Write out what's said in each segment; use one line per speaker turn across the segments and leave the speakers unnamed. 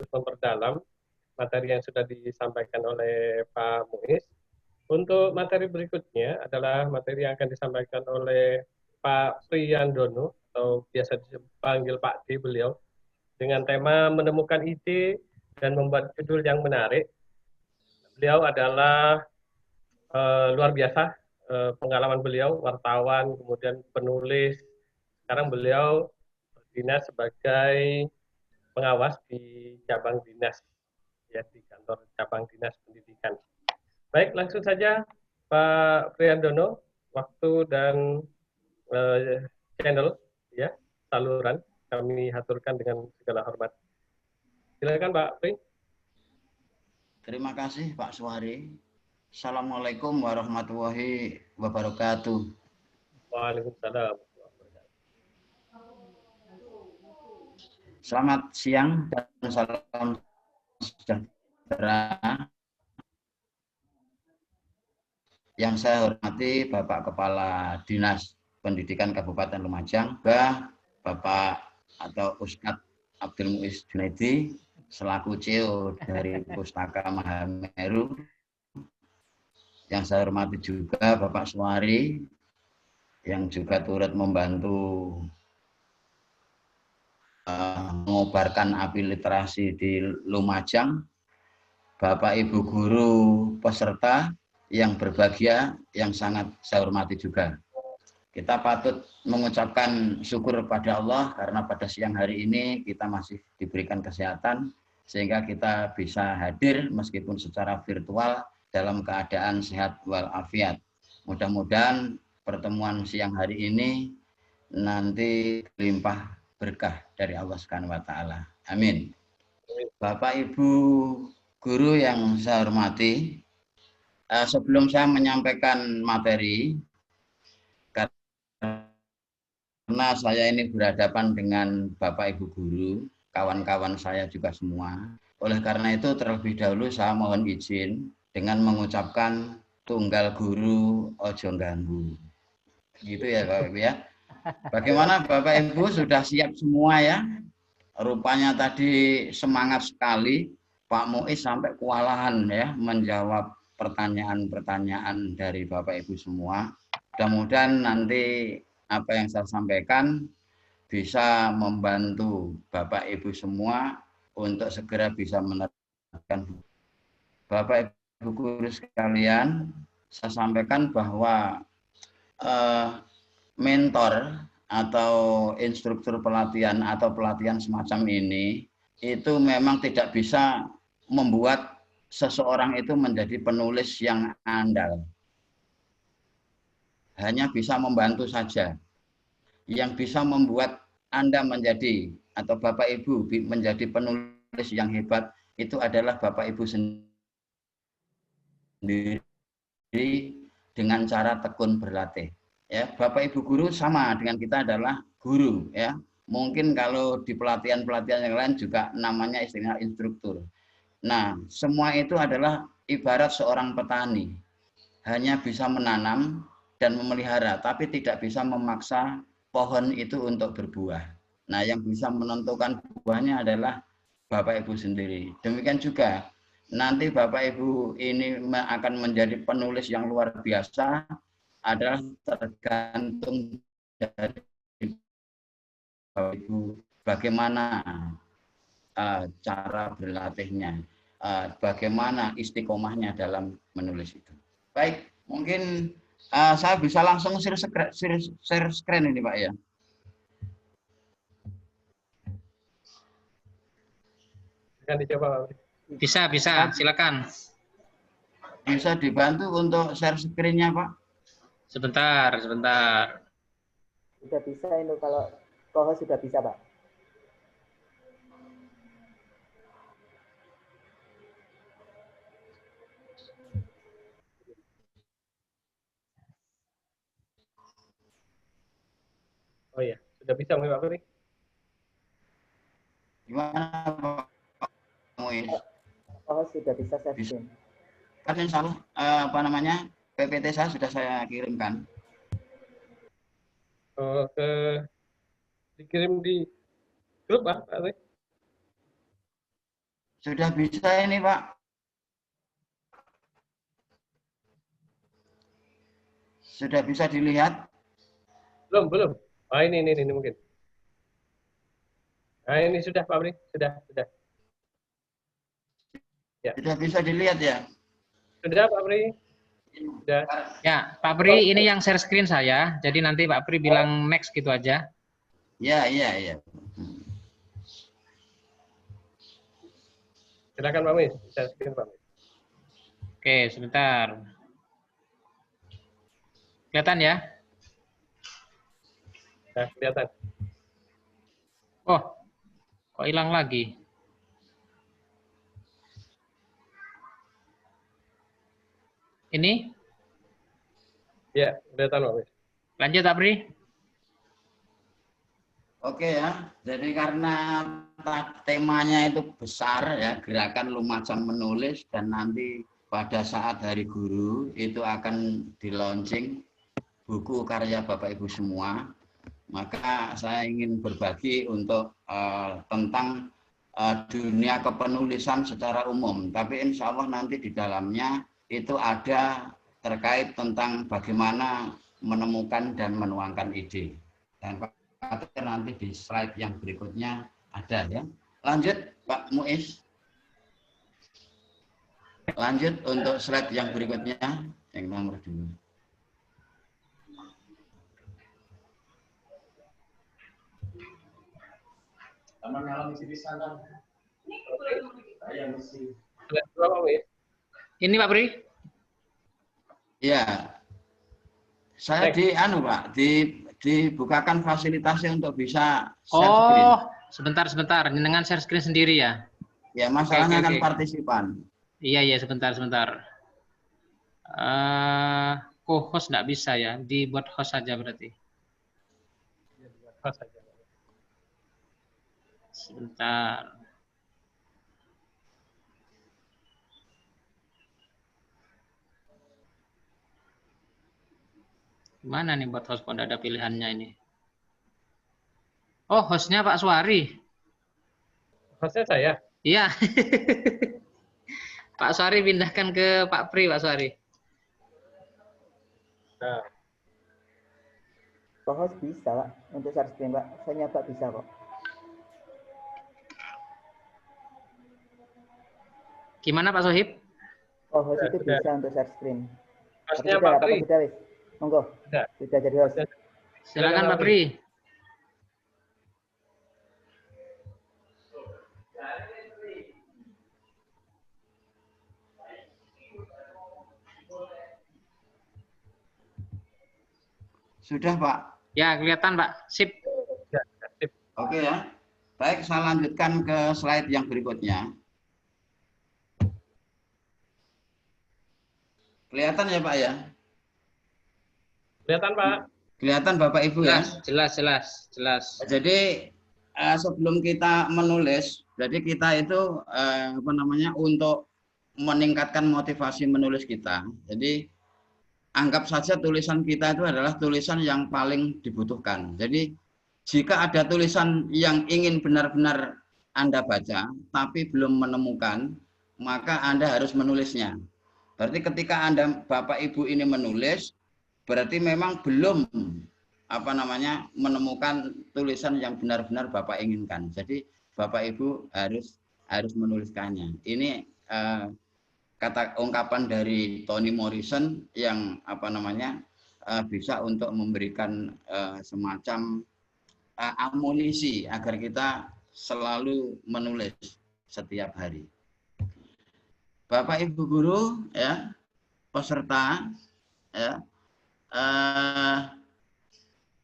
memperdalam materi yang sudah disampaikan oleh Pak Muiz. Untuk materi berikutnya adalah materi yang akan disampaikan oleh Pak Priyandono atau biasa dipanggil Pak D beliau dengan tema menemukan ide dan membuat judul yang menarik. Beliau adalah luar biasa pengalaman beliau, wartawan, kemudian penulis. Sekarang beliau berdinas sebagai pengawas di cabang dinas, ya di kantor cabang dinas pendidikan. Baik, langsung saja Pak Priyandono, waktu dan channel, ya, saluran kami haturkan dengan segala hormat. Silakan Pak Pri.
Terima kasih Pak Suhari. Assalamualaikum warahmatullahi wabarakatuh.
Waalaikumsalam.
Selamat siang dan salam sejahtera. Yang saya hormati Bapak Kepala Dinas Pendidikan Kabupaten Lumajang, Bapak atau Ustadz Abdul Muiz Junaidi, selaku CEO dari Pustaka Mahameru. Yang saya hormati juga Bapak Suhari, yang juga turut membantu mengobarkan api literasi di Lumajang, Bapak Ibu guru peserta yang berbahagia, yang sangat saya hormati juga. Kita patut mengucapkan syukur pada Allah karena pada siang hari ini kita masih diberikan kesehatan sehingga kita bisa hadir meskipun secara virtual dalam keadaan sehat walafiat. Mudah-mudahan pertemuan siang hari ini nanti limpah berkah dari Allah Subhanahu wa taala. Amin. Bapak Ibu guru yang saya hormati, sebelum saya menyampaikan materi, karena saya ini berhadapan dengan Bapak Ibu guru, kawan-kawan saya juga semua. Oleh karena itu terlebih dahulu saya mohon izin dengan mengucapkan tunggal guru ojo ganggu. Gitu ya Bapak Ibu ya. Bagaimana Bapak Ibu sudah siap semua ya? Rupanya tadi semangat sekali Pak Muiz sampai kewalahan ya menjawab pertanyaan-pertanyaan dari Bapak Ibu semua. Mudah-mudahan nanti apa yang saya sampaikan bisa membantu Bapak Ibu semua untuk segera bisa menerapkan. Bapak Ibu guru sekalian, saya sampaikan bahwa mentor atau instruktur pelatihan atau pelatihan semacam ini itu memang tidak bisa membuat seseorang itu menjadi penulis yang andal. Hanya bisa membantu saja. Yang bisa membuat Anda menjadi atau Bapak Ibu menjadi penulis yang hebat itu adalah Bapak Ibu sendiri dengan cara tekun berlatih. Ya, Bapak Ibu guru sama dengan kita adalah guru ya. Mungkin kalau di pelatihan-pelatihan yang lain juga namanya istilah instruktur. Nah, semua itu adalah ibarat seorang petani. Hanya bisa menanam dan memelihara, tapi tidak bisa memaksa pohon itu untuk berbuah. Nah, yang bisa menentukan buahnya adalah Bapak Ibu sendiri. Demikian juga nanti Bapak Ibu ini akan menjadi penulis yang luar biasa adalah tergantung dari Bapak Ibu bagaimana cara berlatihnya, bagaimana istiqomahnya dalam menulis itu. Baik, mungkin saya bisa langsung share screen ini Pak ya.
Akan dicoba Pak.
Bisa, silakan.
Bisa dibantu untuk share screen-nya Pak?
Sebentar.
Sudah bisa ini kalau sudah bisa Pak.
Oh iya, sudah bisa Pak Pri?
Gimana Pak Muiz?
Sudah bisa share screen.
Kan insya Allah PPT saya sudah saya kirimkan.
Dikirim di grup Pak Pri?
Sudah bisa ini, Pak? Sudah bisa dilihat?
Belum. Oh, ini mungkin. Nah, ini sudah Pak Pri, sudah. Ya.
Sudah bisa dilihat ya?
Sudah Pak Pri. Sudah.
Ya, Pak Pri, ini yang share screen saya. Jadi nanti Pak Pri bilang next gitu aja.
Iya.
Silakan Pak Mis, share screen Pak Mis.
Oke, sebentar. Kelihatan ya?
Nah, kelihatan.
Oh, kok hilang lagi? Ini?
Ya, kelihatan Pak Mis.
Lanjut, Pak Pri.
Oke ya, jadi karena temanya itu besar ya, gerakan lumacang menulis, dan nanti pada saat Hari Guru itu akan di-launching buku karya Bapak Ibu semua, maka saya ingin berbagi untuk tentang dunia kepenulisan secara umum. Tapi insya Allah nanti di dalamnya itu ada terkait tentang bagaimana menemukan dan menuangkan ide. Dan nanti di slide yang berikutnya ada ya. Lanjut Pak Muiz. Lanjut untuk slide yang berikutnya, yang nomor 2.
Ini Pak Pri?
Ya, saya Pak, dibukakan fasilitasnya untuk bisa share screen.
Oh, sebentar. Dengan share screen sendiri ya?
Ya, masalahnya kan
Oke.
partisipan.
Iya, sebentar. Co-host nggak bisa ya? Dibuat host saja berarti.
Host saja.
Sebentar. Gimana nih buat host? Kok nggak ada pilihannya ini? Oh, hostnya Pak Suari.
Hostnya saya?
Iya. Pak Suari pindahkan ke Pak Pri, Pak Suari.
Nah.
Pak host bisa Pak, untuk share screen Pak. Saya nyoba bisa kok.
Gimana Pak Sohib?
Pak host itu bisa untuk share screen.
Hostnya Pak Pri.
Sudah wis? Monggo. Sudah jadi host.
Silakan Pak Pri.
Sudah Pak?
Ya, kelihatan Pak. Sip.
Ya, sip.
Oke ya. Baik, saya lanjutkan ke slide yang berikutnya. Kelihatan ya Pak ya?
Kelihatan Pak?
Kelihatan Bapak Ibu ya?
Jelas.
Jadi sebelum kita menulis, jadi kita itu untuk meningkatkan motivasi menulis kita. Jadi anggap saja tulisan kita itu adalah tulisan yang paling dibutuhkan. Jadi jika ada tulisan yang ingin benar-benar Anda baca, tapi belum menemukan, maka Anda harus menulisnya. Berarti ketika Anda, Bapak Ibu ini menulis, berarti memang belum menemukan tulisan yang benar-benar Bapak inginkan. Jadi Bapak Ibu harus menuliskannya. Ini kata ungkapan dari Toni Morrison yang bisa untuk memberikan semacam amunisi agar kita selalu menulis setiap hari. Bapak Ibu guru ya, peserta ya,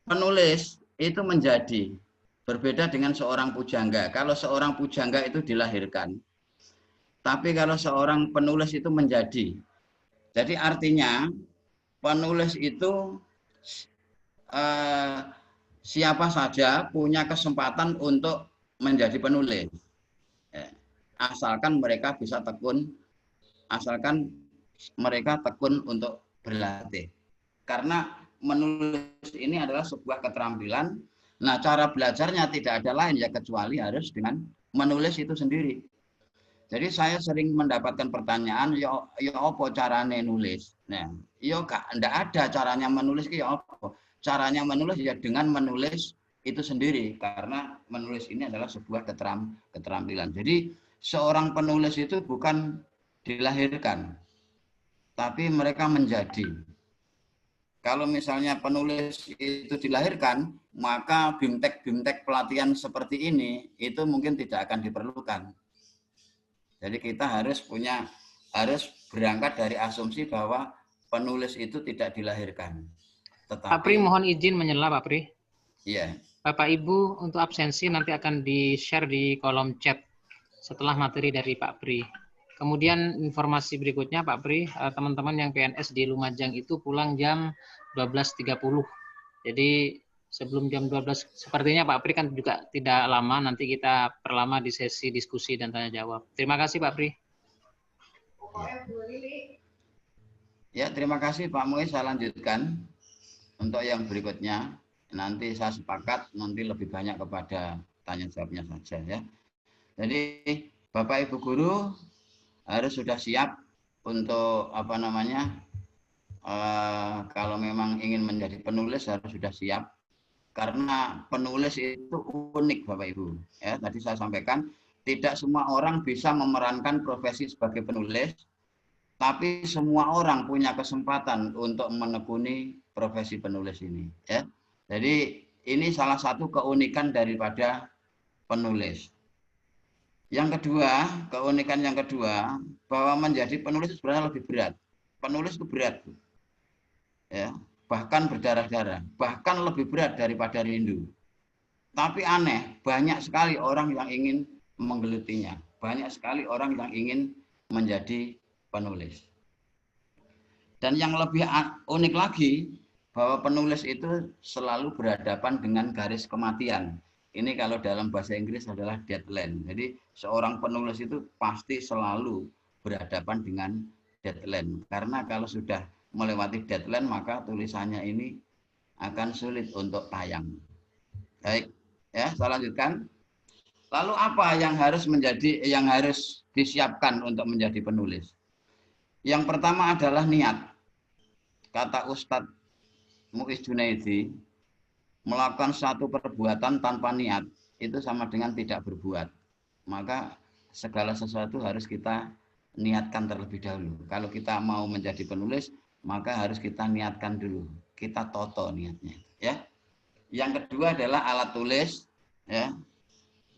penulis itu menjadi berbeda dengan seorang pujangga. Kalau seorang pujangga itu dilahirkan, tapi kalau seorang penulis itu menjadi. Jadi artinya penulis itu siapa saja punya kesempatan untuk menjadi penulis. Asalkan mereka bisa tekun, asalkan mereka tekun untuk berlatih. Karena menulis ini adalah sebuah keterampilan. Nah, cara belajarnya tidak ada lain ya kecuali harus dengan menulis itu sendiri. Jadi saya sering mendapatkan pertanyaan, ya apa caranya nulis? Nah, ya enggak ada caranya menulis ya apa? Caranya menulis ya dengan menulis itu sendiri, karena menulis ini adalah sebuah keterampilan. Jadi seorang penulis itu bukan dilahirkan, tapi mereka menjadi. Kalau misalnya penulis itu dilahirkan, maka bimtek pelatihan seperti ini itu mungkin tidak akan diperlukan. Jadi kita harus berangkat dari asumsi bahwa penulis itu tidak dilahirkan. Tetapi,
Pak Pri mohon izin menyela Pak Pri.
Iya.
Bapak Ibu untuk absensi nanti akan di-share di kolom chat setelah materi dari Pak Pri. Kemudian informasi berikutnya Pak Pri, teman-teman yang PNS di Lumajang itu pulang jam 12.30. Jadi sebelum jam 12, sepertinya Pak Pri kan juga tidak lama, nanti kita perlama di sesi diskusi dan tanya jawab. Terima kasih Pak Pri.
Ya, terima kasih Pak Muiz, saya lanjutkan. Untuk yang berikutnya, nanti saya sepakat nanti lebih banyak kepada tanya jawabnya saja ya. Jadi Bapak Ibu guru harus sudah siap untuk kalau memang ingin menjadi penulis harus sudah siap, karena penulis itu unik Bapak Ibu ya. Tadi saya sampaikan tidak semua orang bisa memerankan profesi sebagai penulis, tapi semua orang punya kesempatan untuk menekuni profesi penulis ini ya. Jadi ini salah satu keunikan daripada penulis. Yang kedua, keunikan yang kedua, bahwa menjadi penulis sebenarnya lebih berat. Penulis itu berat. Ya, bahkan berdarah-darah, bahkan lebih berat daripada rindu. Tapi aneh, banyak sekali orang yang ingin menggelutinya. Banyak sekali orang yang ingin menjadi penulis. Dan yang lebih unik lagi, bahwa penulis itu selalu berhadapan dengan garis kematian. Ini kalau dalam bahasa Inggris adalah deadline. Jadi seorang penulis itu pasti selalu berhadapan dengan deadline. Karena kalau sudah melewati deadline, maka tulisannya ini akan sulit untuk tayang. Baik, ya, saya lanjutkan. Lalu apa yang harus disiapkan untuk menjadi penulis? Yang pertama adalah niat. Kata Ustadz Muiz Junaidi, melakukan satu perbuatan tanpa niat itu sama dengan tidak berbuat. Maka segala sesuatu harus kita niatkan terlebih dahulu. Kalau kita mau menjadi penulis, maka harus kita niatkan dulu. Kita toto niatnya, ya. Yang kedua adalah alat tulis, ya.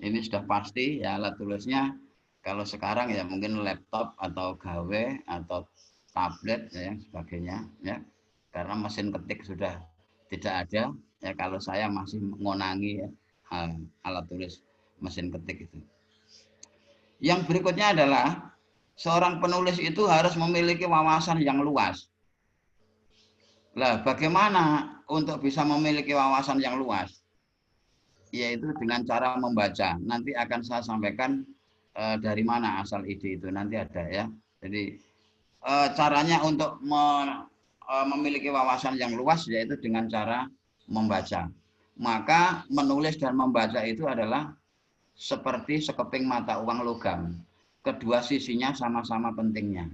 Ini sudah pasti ya, alat tulisnya. Kalau sekarang ya mungkin laptop atau gawe atau tablet ya sebagainya, ya. Karena mesin ketik sudah tidak ada, ya. Kalau saya masih mengonangi ya, alat tulis mesin ketik itu. Yang berikutnya adalah seorang penulis itu harus memiliki wawasan yang luas. Lah, bagaimana untuk bisa memiliki wawasan yang luas? Yaitu dengan cara membaca. Nanti akan saya sampaikan dari mana asal ide itu, nanti ada ya. Jadi caranya untuk memiliki wawasan yang luas yaitu dengan cara membaca. Maka menulis dan membaca itu adalah seperti sekeping mata uang logam. Kedua sisinya sama-sama pentingnya.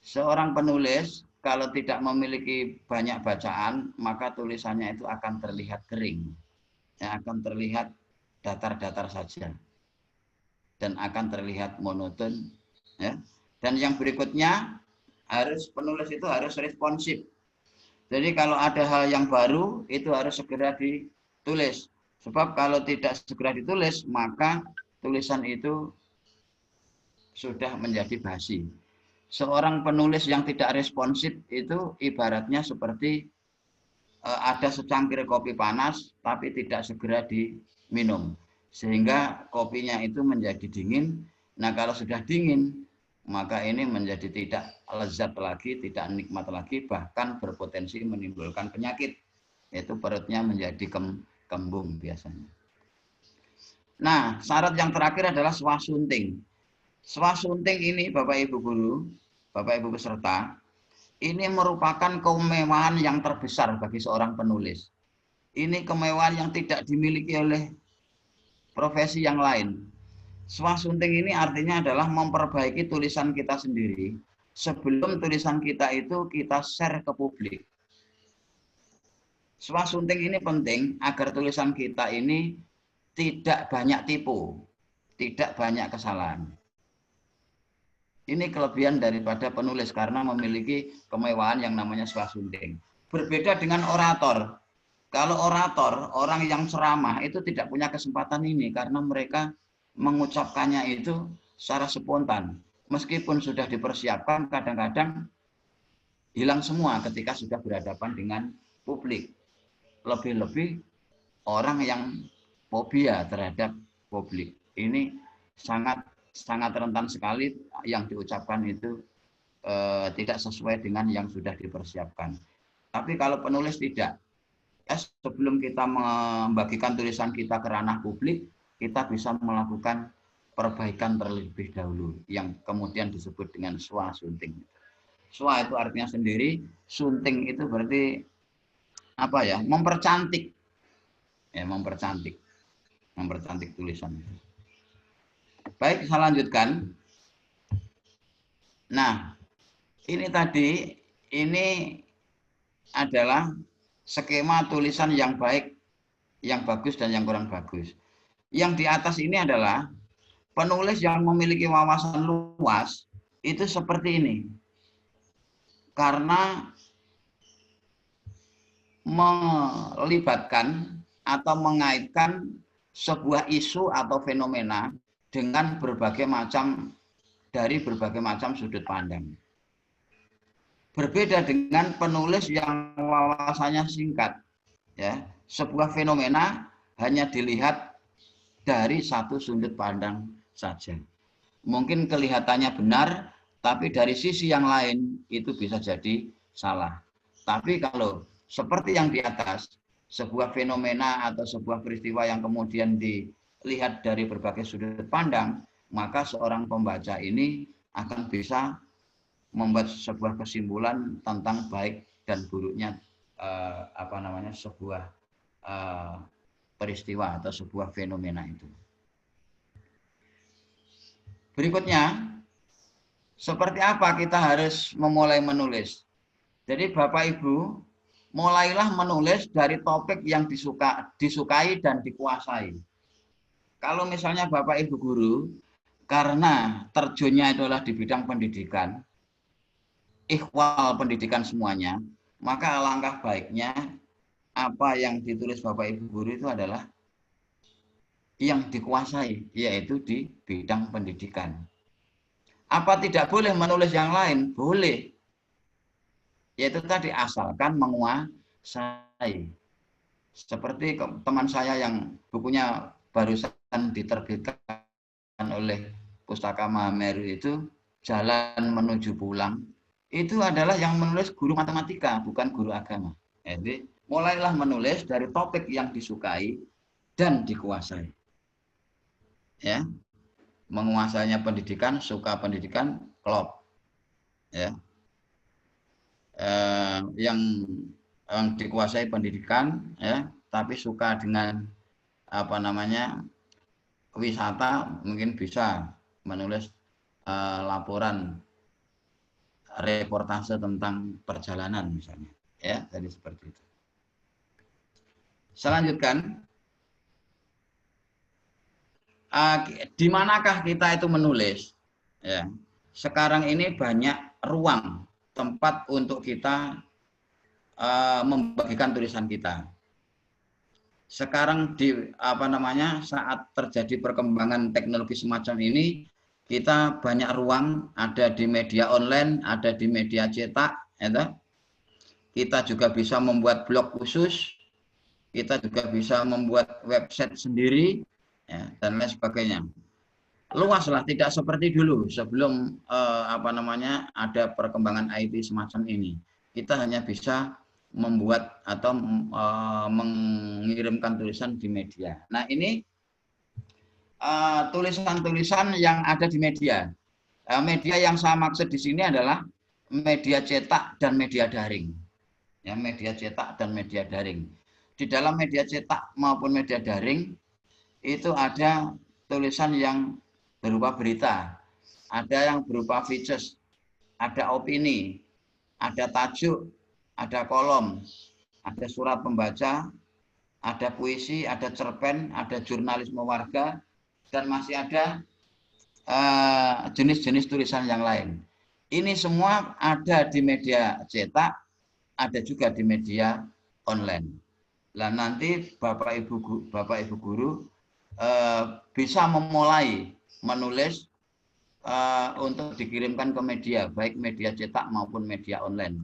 Seorang penulis kalau tidak memiliki banyak bacaan, maka tulisannya itu akan terlihat kering. Ya, akan terlihat datar-datar saja. Dan akan terlihat monoton. Ya. Dan yang berikutnya, penulis itu harus responsif. Jadi kalau ada hal yang baru, itu harus segera ditulis. Sebab kalau tidak segera ditulis, maka tulisan itu sudah menjadi basi. Seorang penulis yang tidak responsif itu ibaratnya seperti ada secangkir kopi panas, tapi tidak segera diminum. Sehingga kopinya itu menjadi dingin. Nah kalau sudah dingin, maka ini menjadi tidak lezat lagi, tidak nikmat lagi, bahkan berpotensi menimbulkan penyakit. Yaitu perutnya menjadi kembung biasanya. Nah, syarat yang terakhir adalah swasunting. Swasunting ini Bapak Ibu guru, Bapak Ibu peserta, ini merupakan kemewahan yang terbesar bagi seorang penulis. Ini kemewahan yang tidak dimiliki oleh profesi yang lain. Swasunting ini artinya adalah memperbaiki tulisan kita sendiri sebelum tulisan kita itu kita share ke publik. Swasunting ini penting agar tulisan kita ini tidak banyak tipu, tidak banyak kesalahan. Ini kelebihan daripada penulis karena memiliki kemewahan yang namanya swasunting. Berbeda dengan orator. Kalau orator, orang yang ceramah itu tidak punya kesempatan ini karena mereka mengucapkannya itu secara spontan. Meskipun sudah dipersiapkan, kadang-kadang hilang semua ketika sudah berhadapan dengan publik. Lebih-lebih orang yang fobia terhadap publik. Ini sangat rentan sekali yang diucapkan itu tidak sesuai dengan yang sudah dipersiapkan. Tapi kalau penulis tidak, sebelum kita membagikan tulisan kita ke ranah publik, kita bisa melakukan perbaikan terlebih dahulu yang kemudian disebut dengan swasunting. Swa itu artinya sendiri, sunting itu berarti apa ya? Mempercantik. Ya, mempercantik tulisan. Baik, saya lanjutkan. Nah, ini adalah skema tulisan yang baik, yang bagus dan yang kurang bagus. Yang di atas ini adalah penulis yang memiliki wawasan luas itu seperti ini. Karena melibatkan atau mengaitkan sebuah isu atau fenomena dengan berbagai macam sudut pandang. Berbeda dengan penulis yang wawasannya singkat, ya, sebuah fenomena hanya dilihat dari satu sudut pandang saja. Mungkin kelihatannya benar, tapi dari sisi yang lain itu bisa jadi salah. Tapi kalau seperti yang di atas, sebuah fenomena atau sebuah peristiwa yang kemudian dilihat dari berbagai sudut pandang, maka seorang pembaca ini akan bisa membuat sebuah kesimpulan tentang baik dan buruknya sebuah peristiwa atau sebuah fenomena itu. Berikutnya, seperti apa kita harus memulai menulis? Jadi Bapak Ibu, mulailah menulis dari topik yang disukai dan dikuasai. Kalau misalnya Bapak Ibu guru, karena terjunnya adalah di bidang pendidikan, ikhwal pendidikan semuanya, maka alangkah baiknya apa yang ditulis Bapak Ibu guru itu adalah yang dikuasai, yaitu di bidang pendidikan. Apa tidak boleh menulis yang lain? Boleh. Yaitu tadi asalkan menguasai. Seperti teman saya yang bukunya barusan diterbitkan oleh Pustaka Mahameru itu, Jalan Menuju Pulang, itu adalah yang menulis guru matematika, bukan guru agama. Jadi mulailah menulis dari topik yang disukai dan dikuasai. Ya, menguasainya pendidikan, suka pendidikan, klop. Ya, yang dikuasai pendidikan, ya, tapi suka dengan wisata, mungkin bisa menulis laporan reportase tentang perjalanan misalnya, ya, jadi seperti itu. Saya lanjutkan. Di manakah kita itu menulis? Ya, sekarang ini banyak ruang tempat untuk kita membagikan tulisan kita. Sekarang saat terjadi perkembangan teknologi semacam ini, kita banyak ruang, ada di media online, ada di media cetak, ya. Kita juga bisa membuat blog khusus, kita juga bisa membuat website sendiri, ya, dan lain sebagainya. Luaslah, tidak seperti dulu sebelum ada perkembangan IT semacam ini. Kita hanya bisa membuat atau mengirimkan tulisan di media. Nah, ini tulisan-tulisan yang ada di media. Media yang saya maksud di sini adalah media cetak dan media daring. Ya, media cetak dan media daring. Di dalam media cetak maupun media daring itu ada tulisan yang berupa berita, ada yang berupa features, ada opini, ada tajuk, ada kolom, ada surat pembaca, ada puisi, ada cerpen, ada jurnalisme warga, dan masih ada jenis-jenis tulisan yang lain. Ini semua ada di media cetak, ada juga di media online. Nah, nanti Bapak Ibu guru bisa memulai menulis untuk dikirimkan ke media, baik media cetak maupun media online.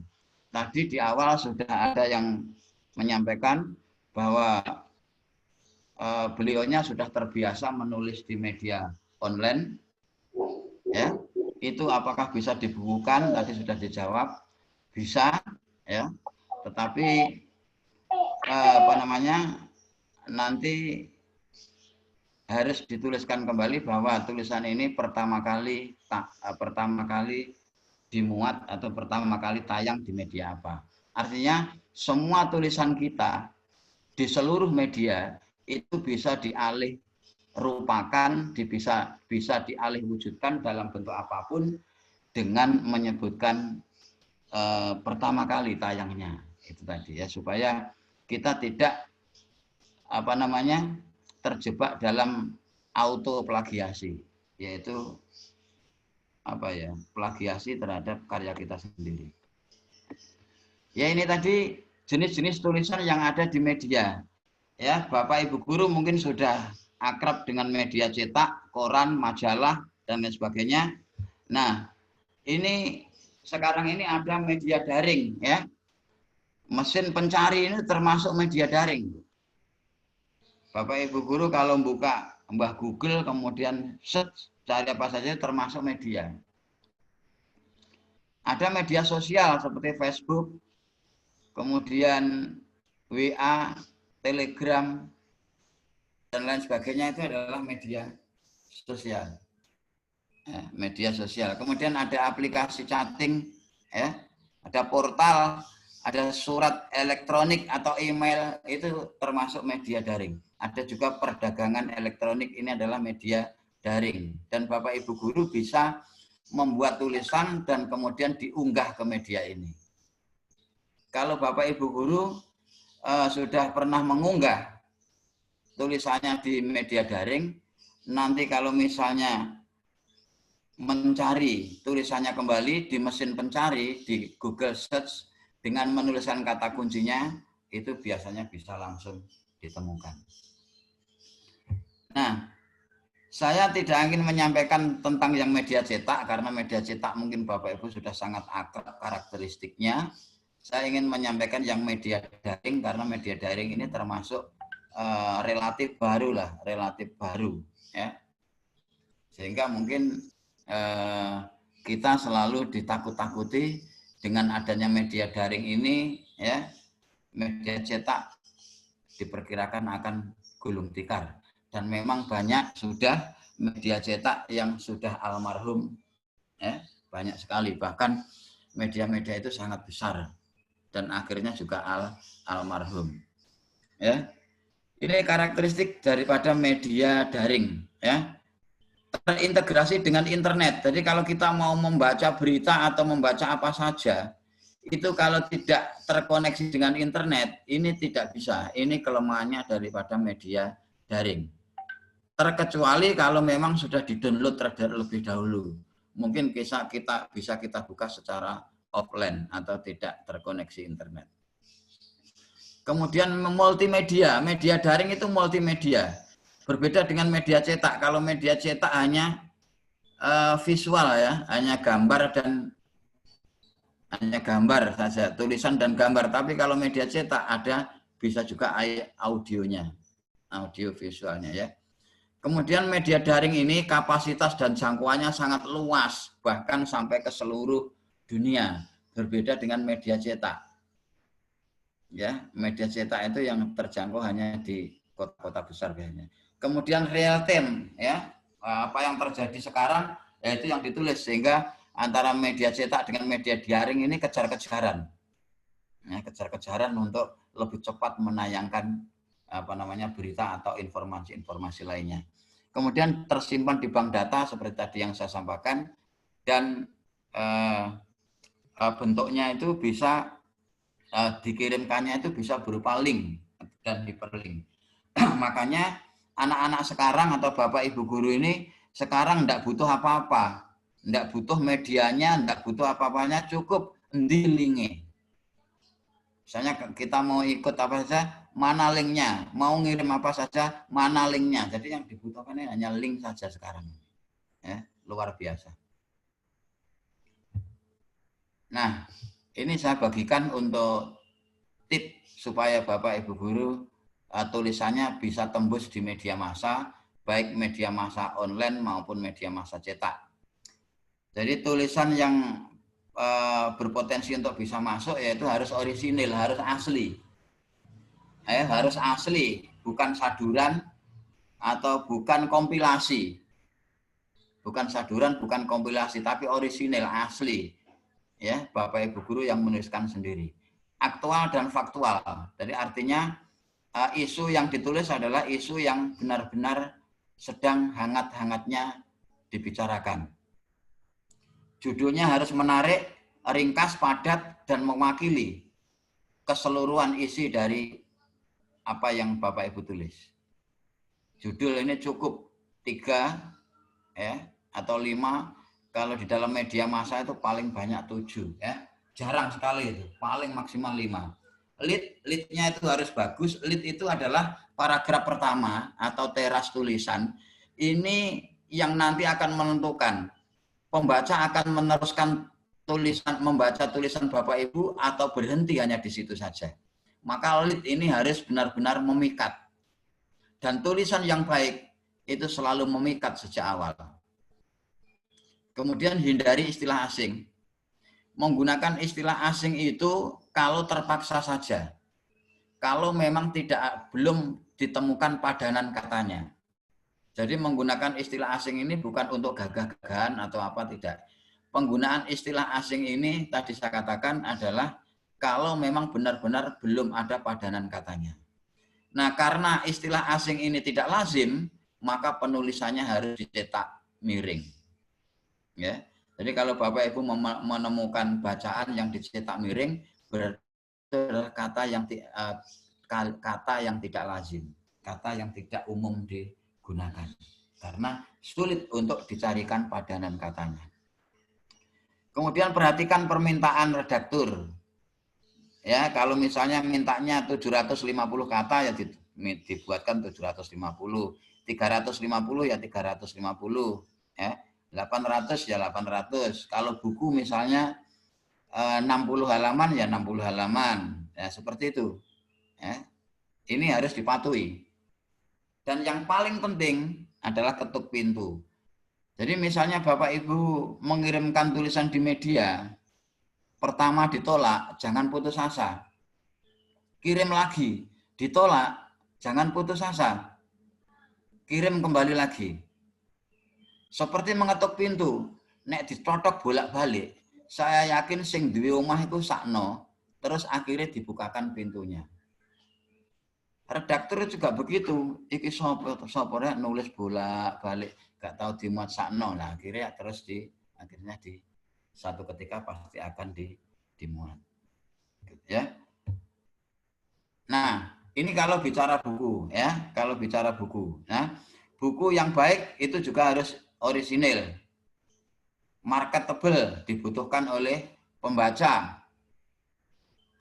Tadi di awal sudah ada yang menyampaikan bahwa beliaunya sudah terbiasa menulis di media online, ya. Itu apakah bisa dibukukan? Tadi sudah dijawab, bisa, ya. Tetapi nanti harus dituliskan kembali bahwa tulisan ini pertama kali dimuat atau pertama kali tayang di media apa. Artinya semua tulisan kita di seluruh media itu bisa dialih rupakan, bisa dialih wujudkan dalam bentuk apapun dengan menyebutkan pertama kali tayangnya. Itu tadi ya, supaya kita tidak terjebak dalam auto plagiasi, yaitu plagiasi terhadap karya kita sendiri. Ya, ini tadi jenis-jenis tulisan yang ada di media. Ya, Bapak Ibu guru mungkin sudah akrab dengan media cetak, koran, majalah, dan lain sebagainya. Nah, ini sekarang ini ada media daring, ya. Mesin pencari ini termasuk media daring. Bapak Ibu guru kalau buka Mbah Google kemudian search cari apa saja termasuk media. Ada media sosial seperti Facebook, kemudian WA, Telegram, dan lain sebagainya, itu adalah media sosial. Ya, media sosial. Kemudian ada aplikasi chatting, ya, ada portal, ada surat elektronik atau email, itu termasuk media daring. Ada juga perdagangan elektronik, ini adalah media daring. Dan Bapak Ibu guru bisa membuat tulisan dan kemudian diunggah ke media ini. Kalau Bapak Ibu guru sudah pernah mengunggah tulisannya di media daring, nanti kalau misalnya mencari tulisannya kembali di mesin pencari, di Google Search, dengan menuliskan kata kuncinya, itu biasanya bisa langsung ditemukan. Nah, saya tidak ingin menyampaikan tentang yang media cetak, karena media cetak mungkin Bapak Ibu sudah sangat akrab karakteristiknya. Saya ingin menyampaikan yang media daring, karena media daring ini termasuk relatif baru, ya. Sehingga mungkin kita selalu ditakut-takuti dengan adanya media daring ini, ya. Media cetak diperkirakan akan gulung tikar, dan memang banyak sudah media cetak yang sudah almarhum, ya, banyak sekali, bahkan media-media itu sangat besar dan akhirnya juga almarhum, ya. Ini karakteristik daripada media daring, ya. Terintegrasi dengan internet. Jadi kalau kita mau membaca berita atau membaca apa saja, itu kalau tidak terkoneksi dengan internet, ini tidak bisa. Ini kelemahannya daripada media daring. Terkecuali kalau memang sudah di-download terlebih dahulu. Mungkin bisa kita buka secara offline atau tidak terkoneksi internet. Kemudian multimedia, media daring itu multimedia. Berbeda dengan media cetak. Kalau media cetak hanya visual, ya, hanya gambar saja, tulisan dan gambar. Tapi kalau media cetak bisa juga audionya, audio visualnya, ya. Kemudian media daring ini kapasitas dan jangkauannya sangat luas, bahkan sampai ke seluruh dunia. Berbeda dengan media cetak. Ya, media cetak itu yang terjangkau hanya di kota-kota besar biasanya. Kemudian real time, ya, apa yang terjadi sekarang, yaitu yang ditulis, sehingga antara media cetak dengan media daring ini kejar-kejaran, ya, kejar-kejaran untuk lebih cepat menayangkan berita atau informasi-informasi lainnya. kemudian tersimpan di bank data seperti tadi yang saya sampaikan, dan bentuknya itu bisa dikirimkannya itu bisa berupa link dan hyperlink. Makanya anak-anak sekarang atau Bapak Ibu guru ini sekarang tidak butuh apa-apa, tidak butuh medianya, tidak butuh apa-apanya, cukup endi linke. Misalnya kita mau ikut apa saja, mana linknya, mau ngirim apa saja, mana linknya. Jadi yang dibutuhkan ini hanya link saja sekarang. Ya, luar biasa. Nah, ini saya bagikan untuk tip supaya Bapak Ibu guru tulisannya bisa tembus di media massa, baik media massa online maupun media massa cetak. Jadi tulisan yang berpotensi untuk bisa masuk yaitu harus orisinil, harus asli. Harus asli, bukan saduran atau bukan kompilasi. Bukan saduran, bukan kompilasi, tapi orisinil, asli. Ya, Bapak Ibu guru yang menuliskan sendiri. Aktual dan faktual. Jadi artinya isu yang ditulis adalah isu yang benar-benar sedang hangat-hangatnya dibicarakan. Judulnya harus menarik, ringkas, padat, dan mewakili keseluruhan isi dari apa yang Bapak Ibu tulis. Judul ini cukup 3 ya, atau 5. Kalau di dalam media massa itu paling banyak 7 ya. Jarang sekali itu, paling maksimal 5. Lead-nya itu harus bagus. Lead itu adalah paragraf pertama atau teras tulisan. Ini yang nanti akan menentukan pembaca akan meneruskan tulisan, membaca tulisan Bapak Ibu atau berhenti hanya di situ saja. Maka lead ini harus benar-benar memikat. Dan tulisan yang baik itu selalu memikat sejak awal. Kemudian hindari istilah asing. Menggunakan istilah asing itu kalau terpaksa saja. Kalau memang belum ditemukan padanan katanya. Jadi menggunakan istilah asing ini bukan untuk gagah-gagahan atau apa, tidak. Penggunaan istilah asing ini tadi saya katakan adalah kalau memang benar-benar belum ada padanan katanya. Nah, karena istilah asing ini tidak lazim, maka penulisannya harus dicetak miring. Ya. Jadi kalau Bapak Ibu menemukan bacaan yang dicetak miring, berarti adalah kata yang tidak lazim, kata yang tidak umum digunakan. Karena sulit untuk dicarikan padanan katanya. Kemudian perhatikan permintaan redaktur. Ya, kalau misalnya mintanya 750 kata ya dibuatkan 750, 350 ya 350, ya. 800 ya 800. Kalau buku misalnya 60 halaman ya 60 halaman. Ya, seperti itu. Ya. Ini harus dipatuhi. Dan yang paling penting adalah ketuk pintu. Jadi misalnya Bapak Ibu mengirimkan tulisan di media, pertama ditolak, jangan putus asa. Kirim lagi, ditolak, jangan putus asa. Kirim kembali lagi. Seperti mengetuk pintu, nek ditotok bolak-balik, saya yakin sing duwe omah iku sakno, terus akhirnya dibukakan pintunya. Redaktur juga begitu, iki sapa nulis bolak-balik, gak tahu dimuat sakno, nah akhirnya terus akhirnya di satu ketika pasti akan dimuat. Ya. Nah, ini kalau bicara buku, ya, kalau bicara buku. Nah, buku yang baik itu juga harus orisinil, marketable, dibutuhkan oleh pembaca.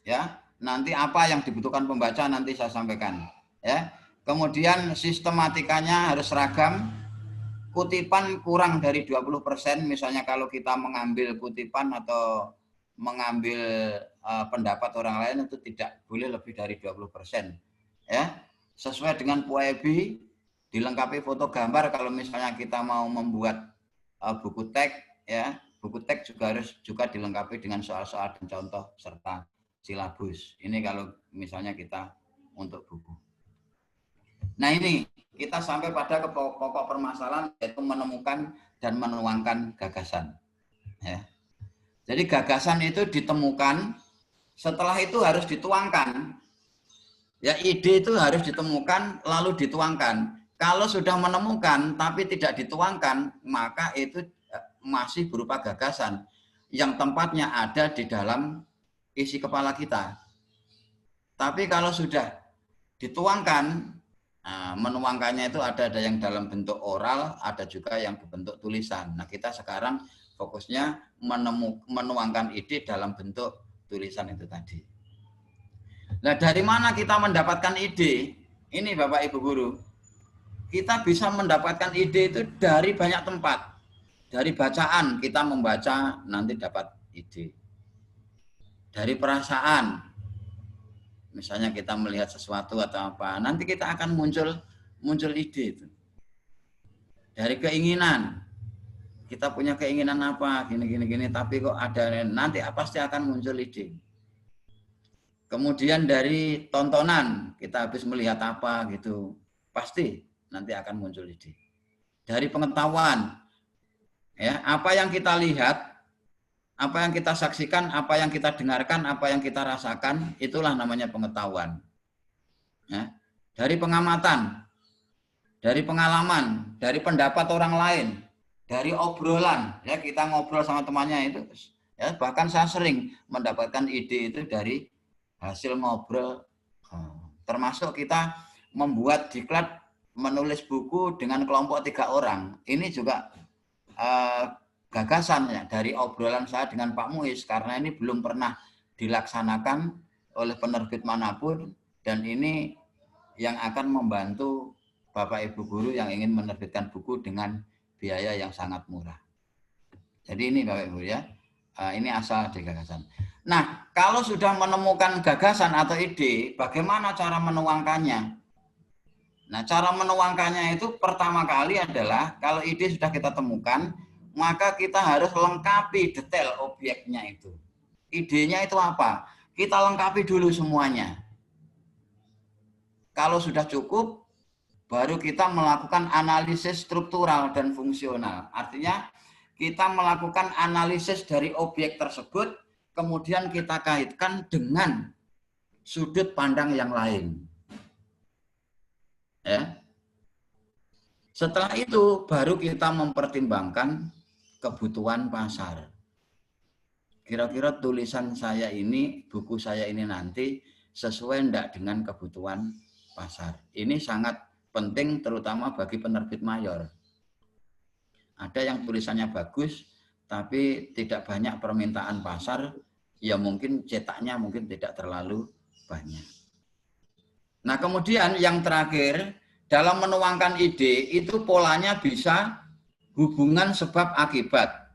Ya, nanti apa yang dibutuhkan pembaca nanti saya sampaikan. Ya, kemudian sistematikanya harus seragam. Kutipan kurang dari 20%, misalnya kalau kita mengambil kutipan atau mengambil pendapat orang lain itu tidak boleh lebih dari 20%. Ya, sesuai dengan PUEBI, dilengkapi foto gambar kalau misalnya kita mau membuat buku teks, ya, buku teks juga dilengkapi dengan soal-soal dan contoh serta silabus. Ini kalau misalnya kita untuk buku. Nah, ini kita sampai pada pokok permasalahan, yaitu menemukan dan menuangkan gagasan. Ya. Jadi gagasan itu ditemukan, setelah itu harus dituangkan. Ya, ide itu harus ditemukan lalu dituangkan. Kalau sudah menemukan tapi tidak dituangkan, maka itu masih berupa gagasan yang tempatnya ada di dalam isi kepala kita. Tapi kalau sudah dituangkan, menuangkannya itu ada yang dalam bentuk oral, ada juga yang berbentuk tulisan. Nah, kita sekarang fokusnya menuangkan ide dalam bentuk tulisan itu tadi. Nah, dari mana kita mendapatkan ide? Ini Bapak Ibu Guru. Kita bisa mendapatkan ide itu dari banyak tempat. Dari bacaan, kita membaca nanti dapat ide. Dari perasaan, misalnya kita melihat sesuatu atau apa, nanti kita akan muncul ide itu. Dari keinginan, kita punya keinginan apa, gini, tapi kok ada, nanti pasti akan muncul ide. Kemudian dari tontonan, kita habis melihat apa gitu, pasti nanti akan muncul ide. Dari pengetahuan, ya, apa yang kita lihat, apa yang kita saksikan, apa yang kita dengarkan, apa yang kita rasakan, itulah namanya pengetahuan. Ya. Dari pengamatan, dari pengalaman, dari pendapat orang lain, dari obrolan, ya kita ngobrol sama temannya itu, ya bahkan saya sering mendapatkan ide itu dari hasil ngobrol. Termasuk kita membuat diklat, menulis buku dengan kelompok 3 orang. Ini juga gagasannya dari obrolan saya dengan Pak Muiz, karena ini belum pernah dilaksanakan oleh penerbit manapun, dan ini yang akan membantu Bapak Ibu Guru yang ingin menerbitkan buku dengan biaya yang sangat murah. Jadi ini Bapak Ibu ya, ini asal dari gagasan. Nah, kalau sudah menemukan gagasan atau ide, bagaimana cara menuangkannya? Nah, cara menuangkannya itu pertama kali adalah kalau ide sudah kita temukan, maka kita harus lengkapi detail objeknya itu. Idenya itu apa? Kita lengkapi dulu semuanya. Kalau sudah cukup, baru kita melakukan analisis struktural dan fungsional. Artinya, kita melakukan analisis dari objek tersebut, kemudian kita kaitkan dengan sudut pandang yang lain. Ya. Setelah itu, baru kita mempertimbangkan kebutuhan pasar. Kira-kira tulisan saya ini, buku saya ini nanti sesuai enggak dengan kebutuhan pasar. Ini sangat penting terutama bagi penerbit mayor. Ada yang tulisannya bagus, tapi tidak banyak permintaan pasar, ya mungkin cetaknya mungkin tidak terlalu banyak. Nah, kemudian yang terakhir, dalam menuangkan ide, itu polanya bisa hubungan sebab akibat.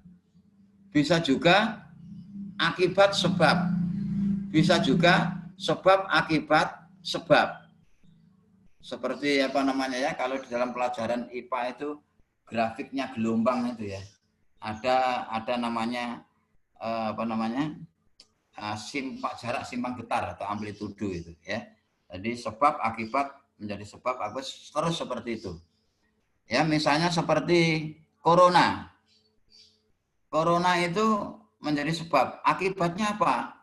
Bisa juga akibat sebab. Bisa juga sebab akibat sebab. Seperti apa namanya ya, kalau di dalam pelajaran IPA itu grafiknya gelombang itu ya. Ada namanya apa namanya? Jarak simpang getar atau amplitudo itu ya. Jadi sebab akibat menjadi sebab akibat terus seperti itu. Ya, misalnya seperti corona. Corona itu menjadi sebab, akibatnya apa?